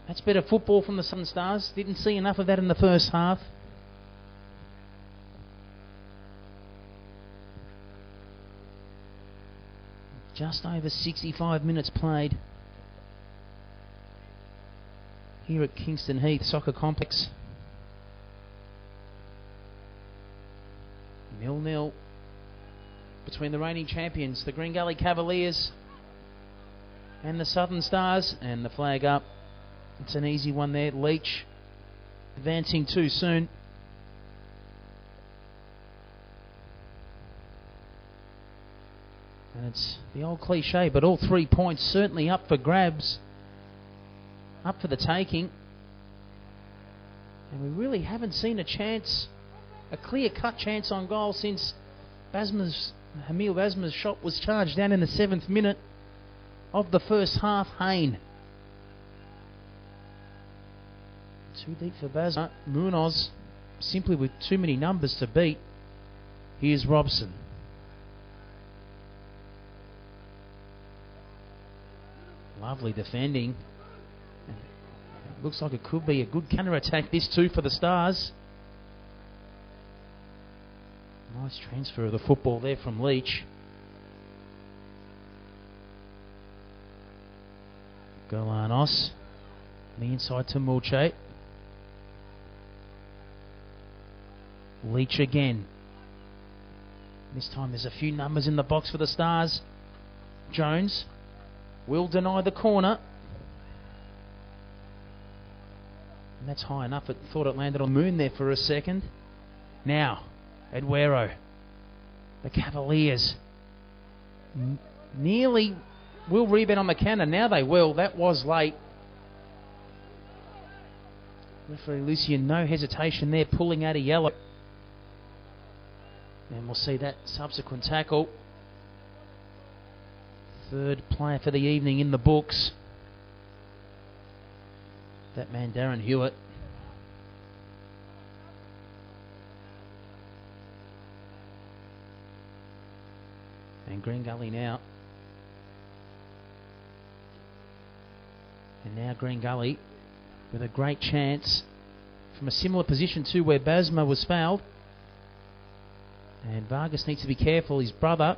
That's better football from the Southern Stars. Didn't see enough of that in the first half. Just over 65 minutes played here at Kingston Heath Soccer Complex. 0-0 between the reigning champions, the Green Gully Cavaliers, and the Southern Stars. And the flag up. It's an easy one there. Leach advancing too soon. And it's the old cliche, but all 3 points certainly up for grabs, up for the taking. And we really haven't seen a chance, a clear-cut chance on goal since Hamil Basma's shot was charged down in the 7th minute of the first half. Hayne. Too deep for Basma. Munoz simply with too many numbers to beat. Here's Robson. Lovely defending. Looks like it could be a good counter-attack this too for the Stars. Nice transfer of the football there from Leach. Galanos. The inside to Mulche. Leach again. This time there's a few numbers in the box for the Stars. Jones will deny the corner. And that's high enough. It thought it landed on Moon there for a second. Now, Eduero. The Cavaliers nearly will rebound on McKenna. Now they will. That was late. Referee Lucian, no hesitation there, pulling out a yellow. And we'll see that subsequent tackle. Third player for the evening in the books. That man, Darren Hewitt. And Green Gully now. And now Green Gully with a great chance from a similar position to where Basma was fouled. And Vargas needs to be careful. His brother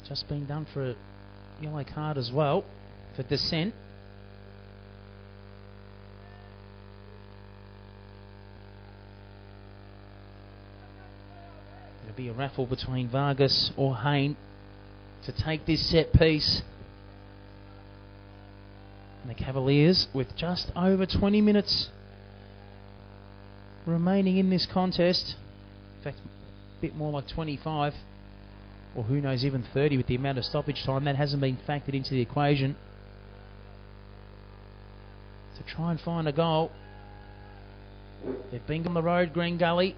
just been done for a yellow card as well for dissent. It'll be a raffle between Vargas or Hayne to take this set piece. And the Cavaliers, with just over 20 minutes remaining in this contest, in fact a bit more like 25, or who knows, even 30 with the amount of stoppage time that hasn't been factored into the equation, to try and find a goal. They've been on the road, Green Gully.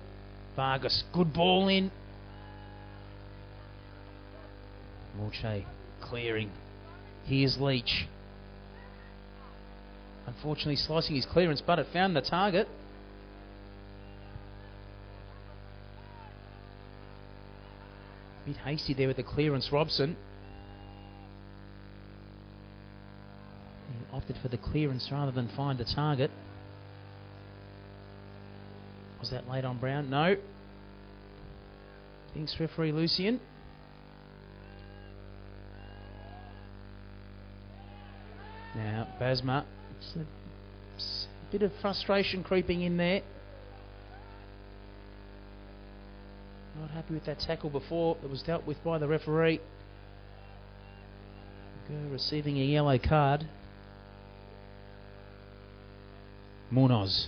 Vargas, good ball in. Mulche clearing. Here's Leach. Unfortunately slicing his clearance, but it found the target. A bit hasty there with the clearance, Robson. He opted for the clearance rather than find a target. Was that late on Brown? No. Thanks, referee Lucian. Now, Basma. Just a bit of frustration creeping in there. Not happy with that tackle before that was dealt with by the referee. Receiving a yellow card. Munoz.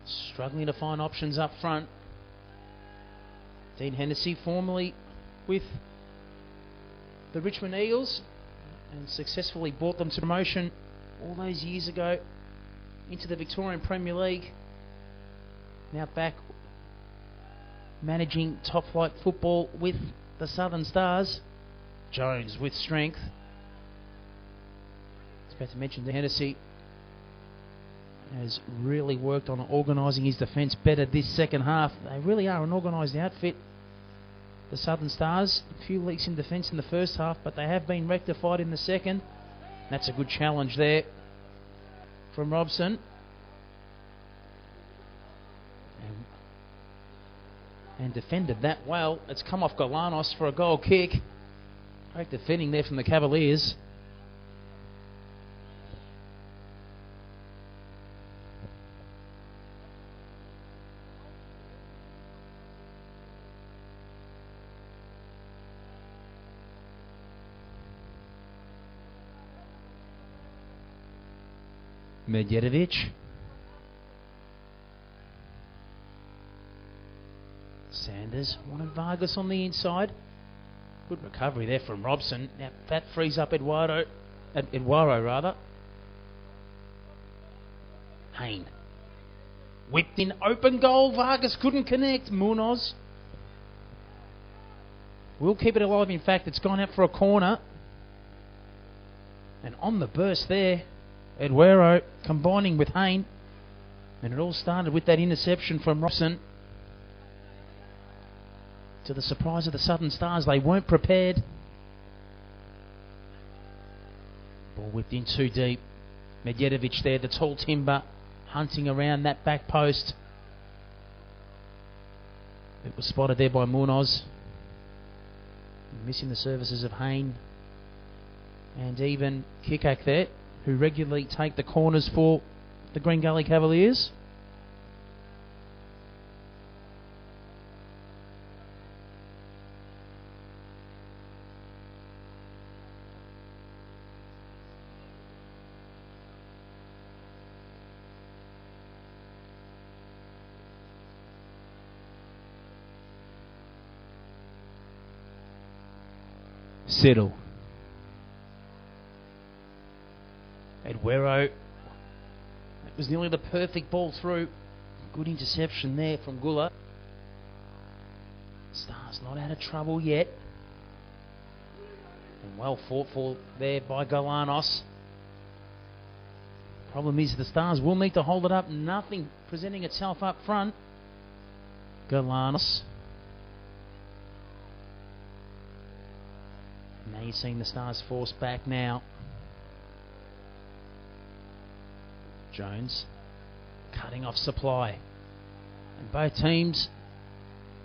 Struggling to find options up front. Dean Hennessy, formerly with the Richmond Eagles, and successfully brought them to promotion all those years ago into the Victorian Premier League. Now back managing top flight football with the Southern Stars. Jones with strength. I was about to mention Dean Hennessy has really worked on organising his defence better this second half. They really are an organised outfit, the Southern Stars. A few leaks in defence in the first half, but they have been rectified in the second. That's a good challenge there from Robson. And defended that well. It's come off Galanos for a goal kick. Great defending there from the Cavaliers. Medjedovic. Sanders wanted Vargas on the inside. Good recovery there from Robson. Now that frees up Eduardo rather. Hayne. Whipped in, open goal. Vargas couldn't connect. Munoz will keep it alive. In fact, it's gone out for a corner. And on the burst there, Eduardo combining with Hayne. And it all started with that interception from Robson. To the surprise of the Southern Stars, they weren't prepared. Ball whipped in too deep. Medjedovic there, the tall timber, hunting around that back post. It was spotted there by Munoz. Missing the services of Hayne. And even Kikak there, who regularly take the corners for the Green Gully Cavaliers. Settle. Eduardo. It was nearly the perfect ball through. Good interception there from Gula. Stars not out of trouble yet. And well fought for there by Galanos. Problem is the Stars will need to hold it up. Nothing presenting itself up front. Galanos. Now you're seeing the Stars force back now. Jones cutting off supply. And both teams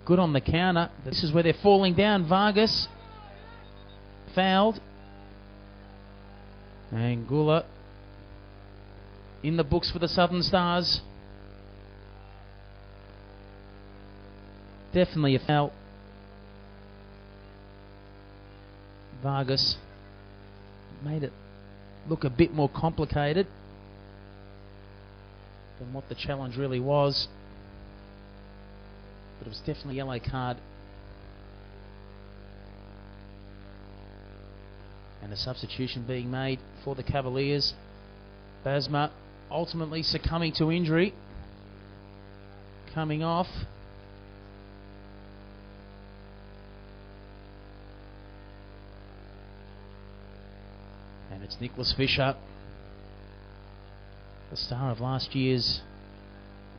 good on the counter. This is where they're falling down. Vargas fouled. And Gula in the books for the Southern Stars. Definitely a foul. Vargas made it look a bit more complicated than what the challenge really was. But it was definitely a yellow card. And a substitution being made for the Cavaliers. Basma ultimately succumbing to injury. Coming off. And it's Nicholas Fisher, the star of last year's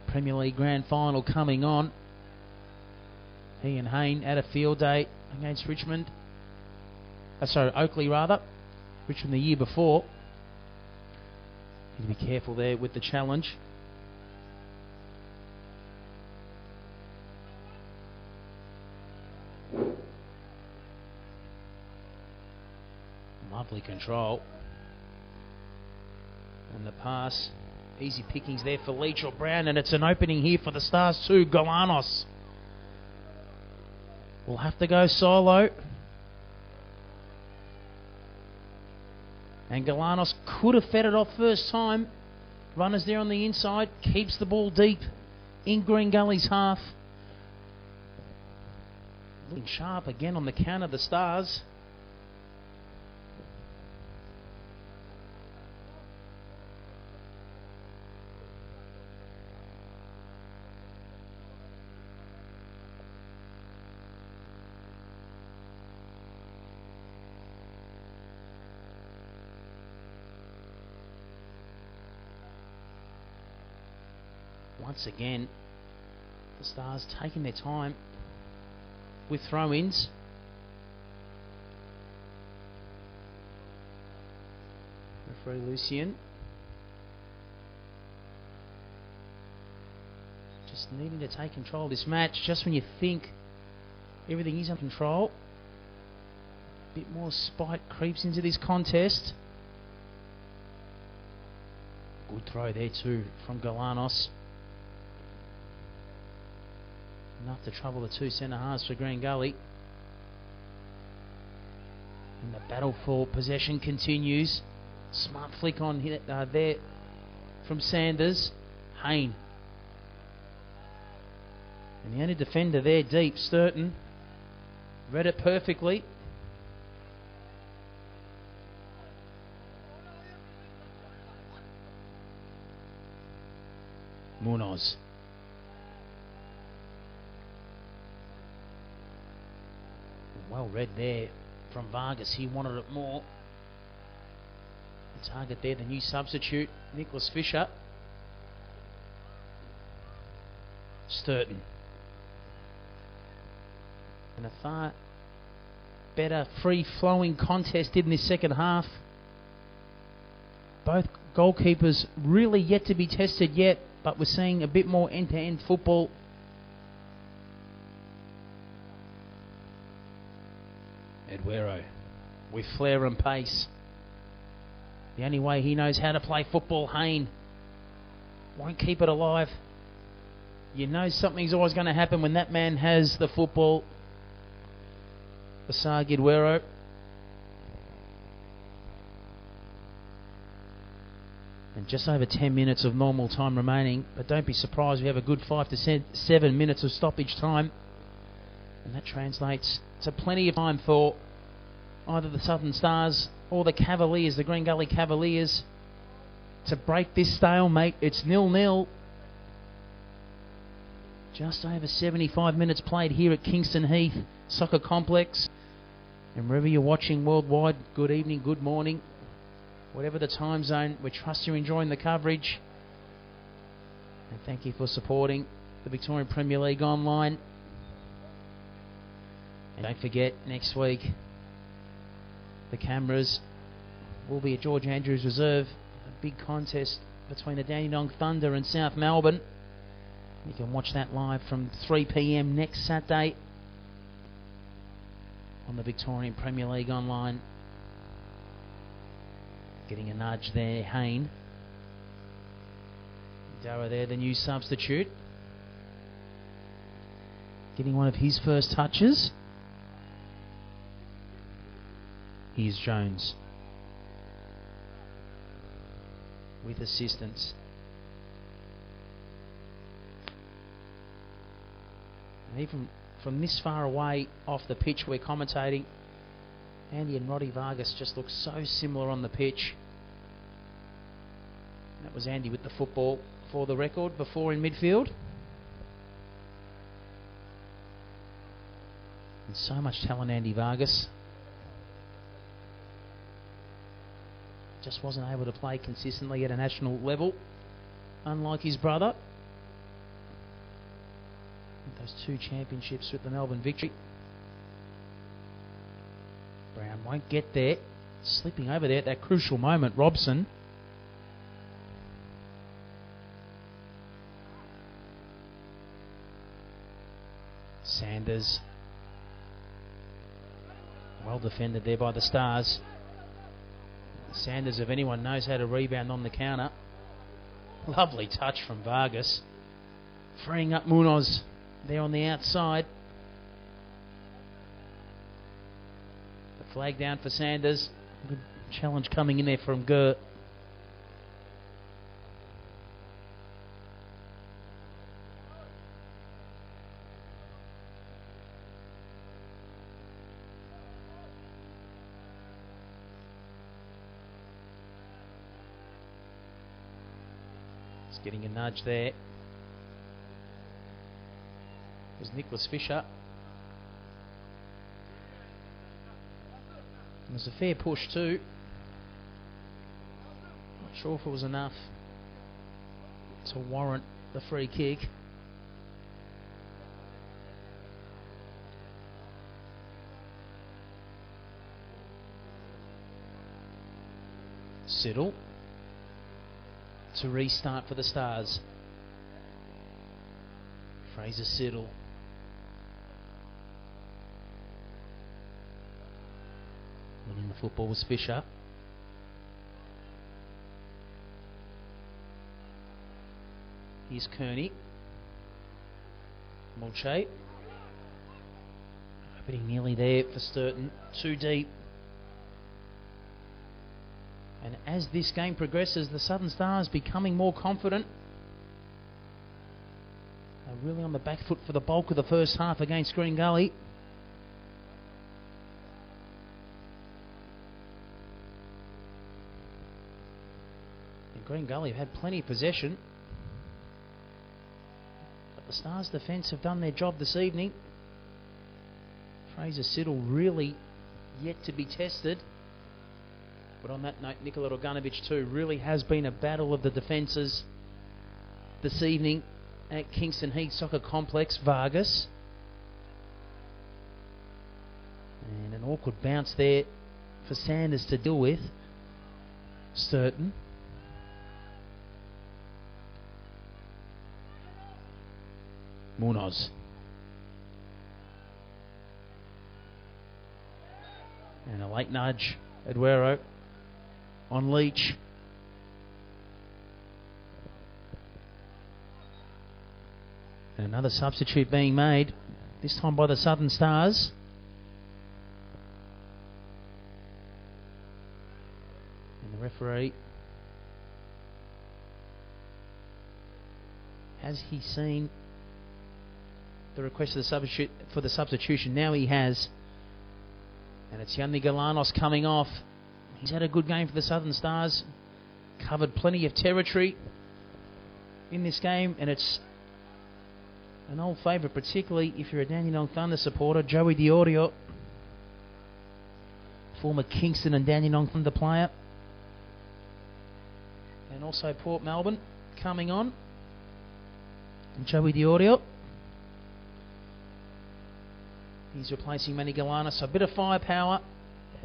Premier League Grand Final, coming on. He and Hayne at a field day against Richmond. Oakley rather. Richmond the year before. Need to be careful there with the challenge. Lovely control. And the pass. Easy pickings there for Leach or Brown. And it's an opening here for the Stars too. Galanos will have to go solo. And Galanos could have fed it off first time. Runners there on the inside. Keeps the ball deep in Green Gully's half. Looking sharp again on the counter, the Stars. Once again, the Stars taking their time with throw-ins. Referee Lucian. Just needing to take control of this match just when you think everything is under control. A bit more spite creeps into this contest. Good throw there too from Galanos. Enough to trouble the two centre halves for Green Gully. And the battle for possession continues. Smart flick on there from Sanders. Hayne. And the only defender there deep, Sturton. Read it perfectly. Munoz. Well read there from Vargas. He wanted it more. The target there, the new substitute, Nicholas Fisher. Sturton. And a far better free-flowing contest in this second half. Both goalkeepers really yet to be tested yet, but we're seeing a bit more end-to-end football. Eduero with flair and pace. The only way he knows how to play football. Hayne won't keep it alive. You know something's always going to happen when that man has the football. Basar Eduero. And just over 10 minutes of normal time remaining, but don't be surprised we have a good 5 to 7 minutes of stoppage time, and that translates to plenty of time for either the Southern Stars or the Cavaliers, the Green Gully Cavaliers, to break this stalemate. It's 0-0. Just over 75 minutes played here at Kingston Heath Soccer Complex. And wherever you're watching worldwide, good evening, good morning. Whatever the time zone, we trust you're enjoying the coverage. And thank you for supporting the Victorian Premier League online. And don't forget, next week, the cameras will be at George Andrews Reserve. A big contest between the Dandenong Thunder and South Melbourne. You can watch that live from 3 p.m. next Saturday on the Victorian Premier League online. Getting a nudge there, Hayne. Darragh there, the new substitute. Getting one of his first touches. Here's Jones. With assistance. And even from this far away off the pitch we're commentating, Andy and Roddy Vargas just look so similar on the pitch. That was Andy with the football for the record before in midfield. And so much talent, Andy Vargas. Just wasn't able to play consistently at a national level, unlike his brother. Those 2 championships with the Melbourne Victory. Brown won't get there. Slipping over there at that crucial moment, Robson. Sanders. Well defended there by the Stars. Sanders, if anyone, knows how to rebound on the counter. Lovely touch from Vargas. Freeing up Munoz there on the outside. The flag down for Sanders. Good challenge coming in there from Gert. Getting a nudge there. It was Nicholas Fisher. It was a fair push too. Not sure if it was enough to warrant the free kick. Siddle to restart for the Stars. Fraser Siddle. Winning the football was Fisher. Here's Kearney. Mulche. Opening nearly there for Sturton. Too deep. And as this game progresses, the Southern Stars becoming more confident. They're really on the back foot for the bulk of the first half against Green Gully. And Green Gully have had plenty of possession. But the Stars' defence have done their job this evening. Fraser Siddle really yet to be tested. But on that note, Nikola Roganovic too really has been a battle of the defences this evening at Kingston Heath Soccer Complex. Vargas. And an awkward bounce there for Sanders to deal with. Sturton. Munoz. And a late nudge. Eduero on Leach. And another substitute being made, this time by the Southern Stars. And the referee, has he seen the request of the substitution? Now he has. And it's Yanni Galanos coming off. He's had a good game for the Southern Stars. Covered plenty of territory in this game. And it's an old favourite, particularly if you're a Dandenong Thunder supporter. Joey Diorio, former Kingston and Dandenong Thunder player. And also Port Melbourne coming on. And Joey Diorio. He's replacing Manny Galanos. A bit of firepower.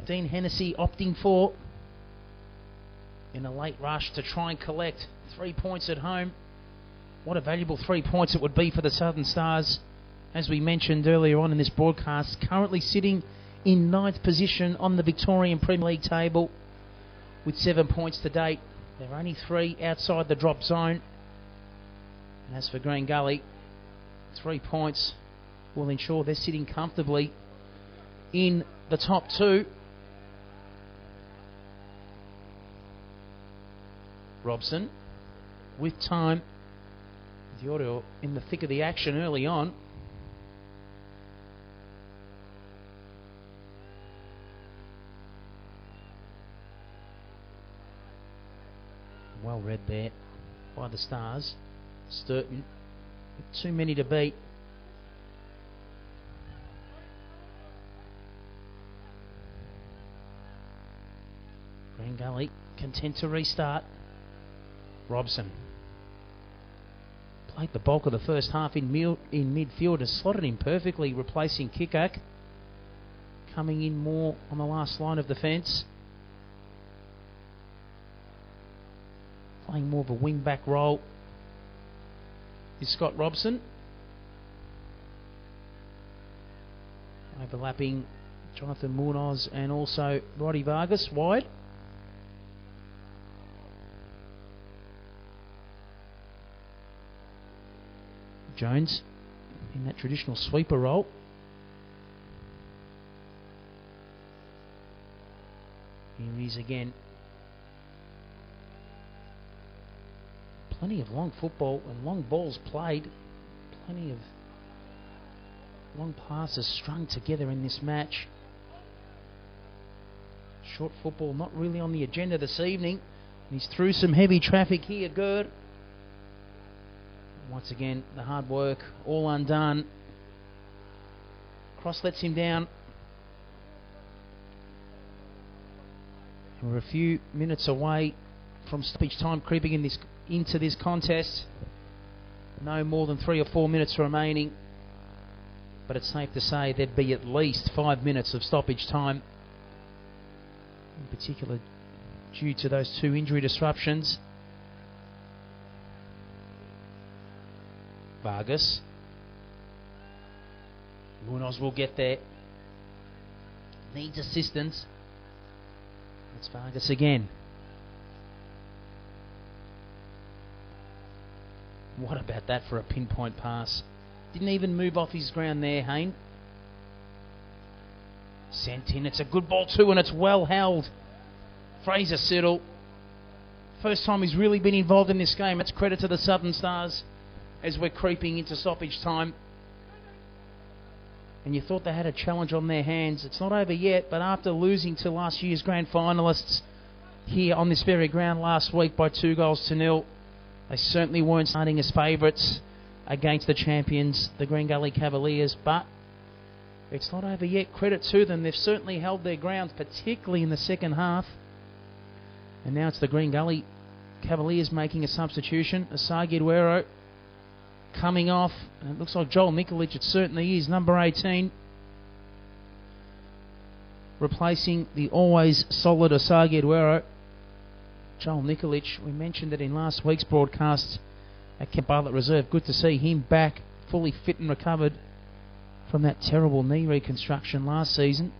Dean Hennessy opting for, in a late rush, to try and collect 3 points at home. What a valuable 3 points it would be for the Southern Stars. As we mentioned earlier on in this broadcast, currently sitting in 9th position on the Victorian Premier League table with 7 points to date. They're only 3 outside the drop zone. And as for Green Gully, 3 points will ensure they're sitting comfortably in the top 2. Robson with time. Diorio in the thick of the action early on. Well read there by the Stars. Sturton with too many to beat. Green Gully content to restart. Robson played the bulk of the first half in midfield, has slotted in perfectly, replacing Kikak, coming in more on the last line of defence, playing more of a wing back role is Scott Robson, overlapping Jonathan Munoz and also Roddy Vargas wide. Jones in that traditional sweeper role. Here he is again. Plenty of long football and long balls played. Plenty of long passes strung together in this match. Short football not really on the agenda this evening. He's through some heavy traffic here, Gerd. Once again, the hard work all undone. Cross lets him down. And we're a few minutes away from stoppage time creeping into this contest. No more than 3 or 4 minutes remaining. But it's safe to say there'd be at least 5 minutes of stoppage time. In particular, due to those 2 injury disruptions. Vargas Munoz will get there. Needs assistance. It's Vargas again. What about that for a pinpoint pass? Didn't even move off his ground there, Hayne. Sent in. It's a good ball too, and it's well held. Fraser Siddle. First time he's really been involved in this game. That's credit to the Southern Stars as we're creeping into stoppage time. And you thought they had a challenge on their hands. It's not over yet, but after losing to last year's grand finalists here on this very ground last week by 2-0, they certainly weren't starting as favourites against the champions, the Green Gully Cavaliers, but it's not over yet. Credit to them. They've certainly held their ground, particularly in the second half. And now it's the Green Gully Cavaliers making a substitution. Asagi Duero coming off. And it looks like Joel Nikolic, it certainly is, number 18. Replacing the always solid Asagi Duero. Joel Nikolic, we mentioned it in last week's broadcast at Kingston Heath Reserve. Good to see him back, fully fit and recovered from that terrible knee reconstruction last season.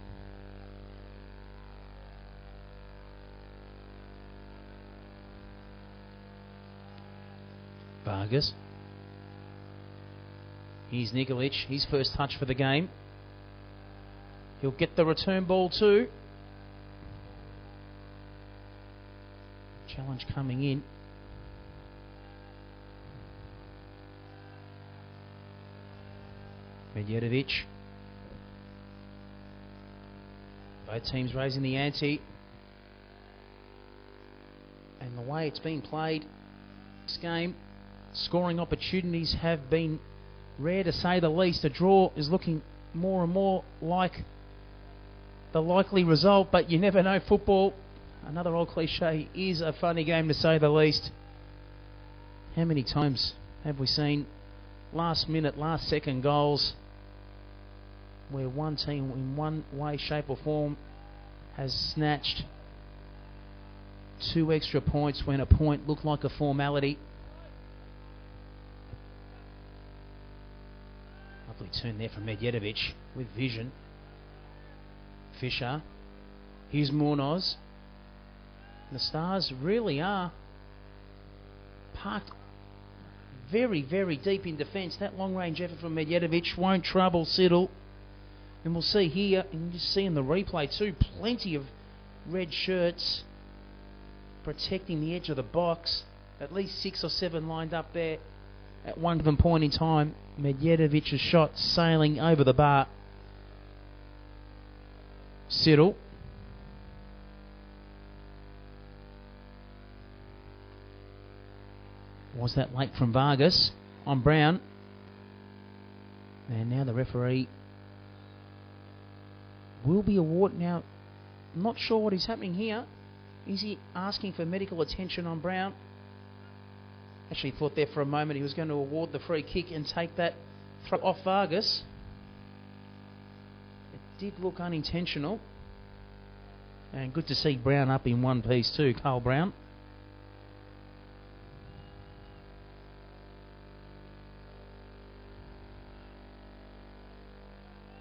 Vargas. Here's Nikolic, his first touch for the game. He'll get the return ball too. Challenge coming in. Medjedovic. Both teams raising the ante. And the way it's been played this game, scoring opportunities have been rare to say the least. A draw is looking more and more like the likely result, but you never know. Football, another old cliche, is a funny game to say the least. How many times have we seen last minute, last second goals where one team in one way, shape or form has snatched 2 extra points when a point looked like a formality? Lovely turn there from Medjedovic with vision. Fisher. Here's Munoz. The Stars really are parked very, very deep in defence. That long-range effort from Medjedovic won't trouble Siddle. And we'll see here, and you just see in the replay too, plenty of red shirts protecting the edge of the box. At least 6 or 7 lined up there at one given point in time. Medjedovic's shot sailing over the bar. Siddle. Was that late from Vargas on Brown? And now the referee will be awarded. Now, I'm not sure what is happening here. Is he asking for medical attention on Brown? Actually thought there for a moment he was going to award the free kick and take that throw off Vargas. It did look unintentional. And good to see Brown up in one piece too, Carl Brown.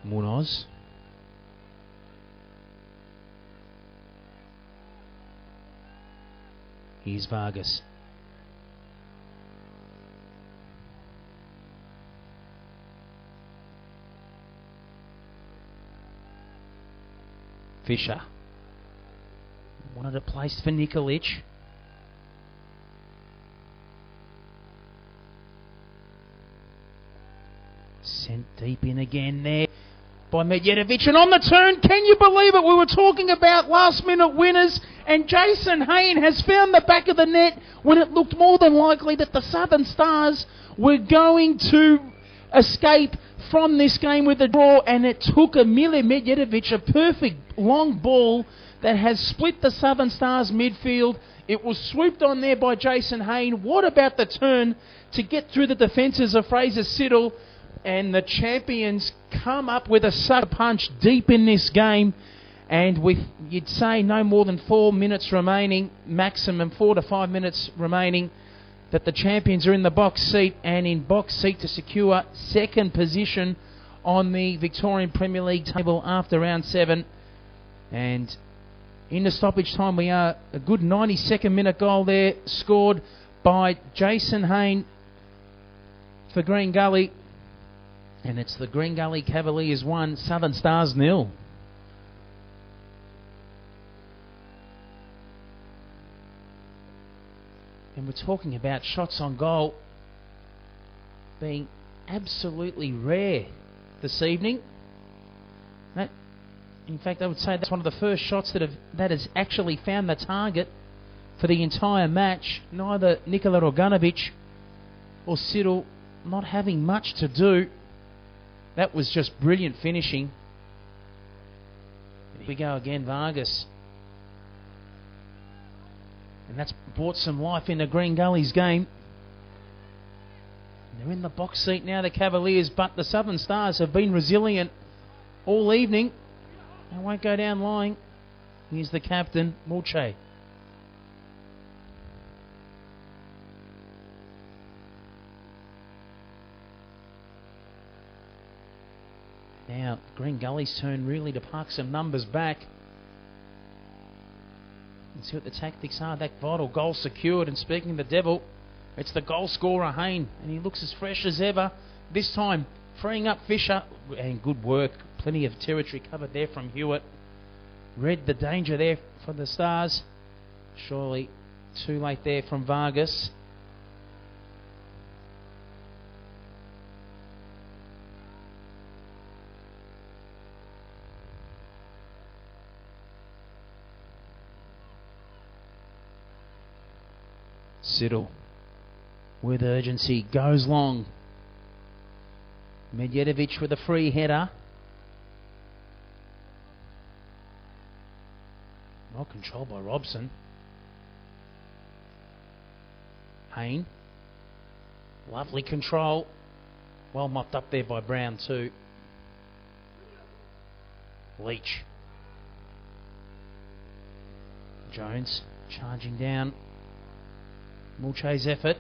Munoz. Here's Vargas. Fisher. Wanted it placed for Nikolic. Sent deep in again there by Medjedovic, and on the turn, can you believe it? We were talking about last minute winners, and Jason Hayne has found the back of the net when it looked more than likely that the Southern Stars were going to escape from this game with a draw, and it took Emilio Medjedovic, a perfect long ball that has split the Southern Stars midfield. It was swooped on there by Jason Hayne. What about the turn to get through the defences of Fraser Siddle? And the champions come up with a sucker punch deep in this game. And with, you'd say, no more than 4 minutes remaining, maximum 4 to 5 minutes remaining, that the champions are in the box seat, and in box seat to secure second position on the Victorian Premier League table after round 7. And in the stoppage time we are. A good 92nd minute goal there scored by Jason Hayne for Green Gully. And it's the Green Gully Cavaliers 1, Southern Stars 0. And we're talking about shots on goal being absolutely rare this evening. In fact, I would say that's one of the first shots that has actually found the target for the entire match. Neither Nikola Roganovic or Siddle not having much to do. That was just brilliant finishing. Here we go again, Vargas. And that's brought some life into Green Gully's game. They're in the box seat now, the Cavaliers, but the Southern Stars have been resilient all evening. They won't go down lying. Here's the captain, Mulche. Now, Green Gully's turn really to park some numbers back. And see what the tactics are. That vital goal secured. And speaking of the devil, it's the goal scorer, Hayne. And he looks as fresh as ever. This time, freeing up Fisher. And good work. Plenty of territory covered there from Hewitt. Read the danger there for the Stars. Surely too late there from Vargas. Siddle with urgency goes long. Medjedovic with a free header. Not controlled by Robson. Hayne. Lovely control. Well mopped up there by Brown too. Leach. Jones charging down. Mulche's effort.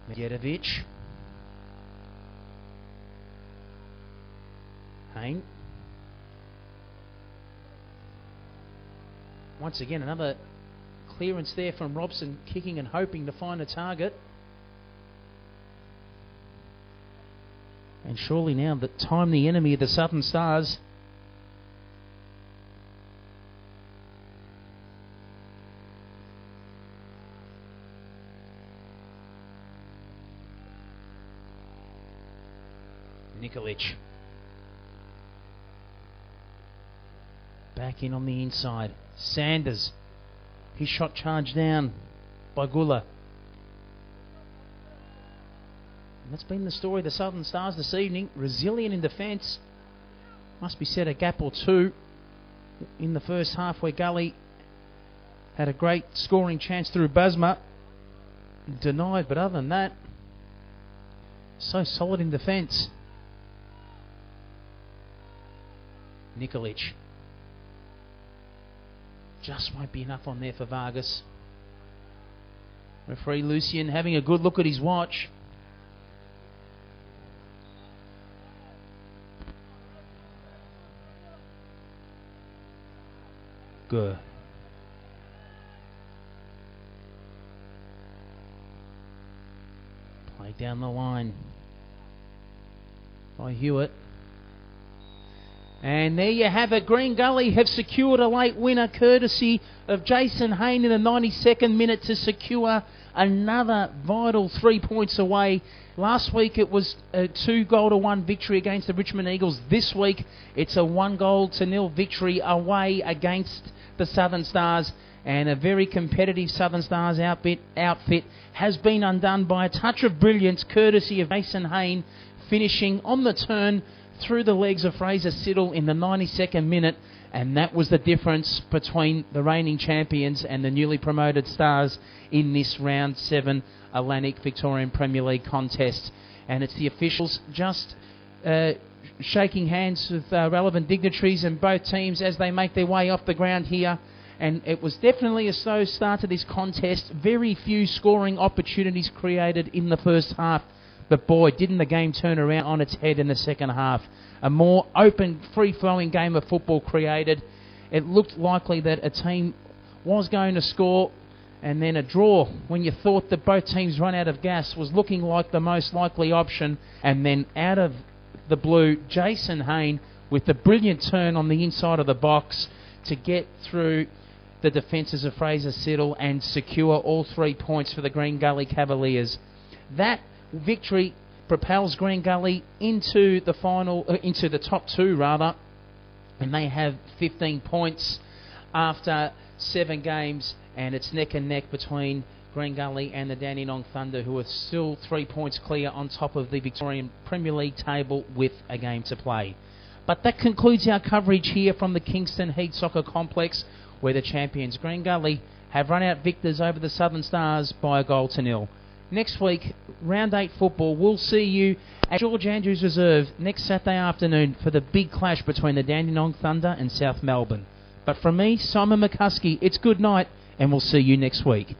Medjedovic. Hayne. Once again, another clearance there from Robson, kicking and hoping to find a target. And surely now that time the enemy of the Southern Stars. Nikolic. Back in on the inside. Sanders. His shot charged down by Gula. That's been the story of the Southern Stars this evening. Resilient in defence. Must be set a gap or two in the first half where Gully had a great scoring chance through Basma. Denied, but other than that, so solid in defence. Nikolic. Just won't be enough on there for Vargas. Referee Lucian having a good look at his watch. Good. Play down the line by Hewitt. And there you have it. Green Gully have secured a late winner courtesy of Jason Hayne in the 92nd minute to secure another vital 3 points away. Last week it was a 2-1 victory against the Richmond Eagles. This week it's a 1-0 victory away against the Southern Stars. And a very competitive Southern Stars outfit has been undone by a touch of brilliance courtesy of Jason Hayne, finishing on the turn through the legs of Fraser Siddle in the 92nd minute. And that was the difference between the reigning champions and the newly promoted Stars in this round 7 Atlantic Victorian Premier League contest. And it's the officials just shaking hands with relevant dignitaries and both teams as they make their way off the ground here And it was definitely a slow start to this contest. Very few scoring opportunities created in the first half. But boy, didn't the game turn around on its head in the second half. A more open, free-flowing game of football created. It looked likely that a team was going to score, and then a draw, when you thought that both teams run out of gas, was looking like the most likely option. And then out of the blue, Jason Hayne with the brilliant turn on the inside of the box to get through the defences of Fraser Siddle and secure all 3 points for the Green Gully Cavaliers. That victory propels Green Gully into the final, into the top 2 rather, and they have 15 points after 7 games, and it's neck and neck between Green Gully and the Dandenong Thunder, who are still 3 points clear on top of the Victorian Premier League table with a game to play. But that concludes our coverage here from the Kingston Heath Soccer Complex, where the champions Green Gully have run out victors over the Southern Stars by 1-0. Next week, Round 8 football, we'll see you at George Andrews Reserve next Saturday afternoon for the big clash between the Dandenong Thunder and South Melbourne. But from me, Simon McCuskey, it's good night, and we'll see you next week.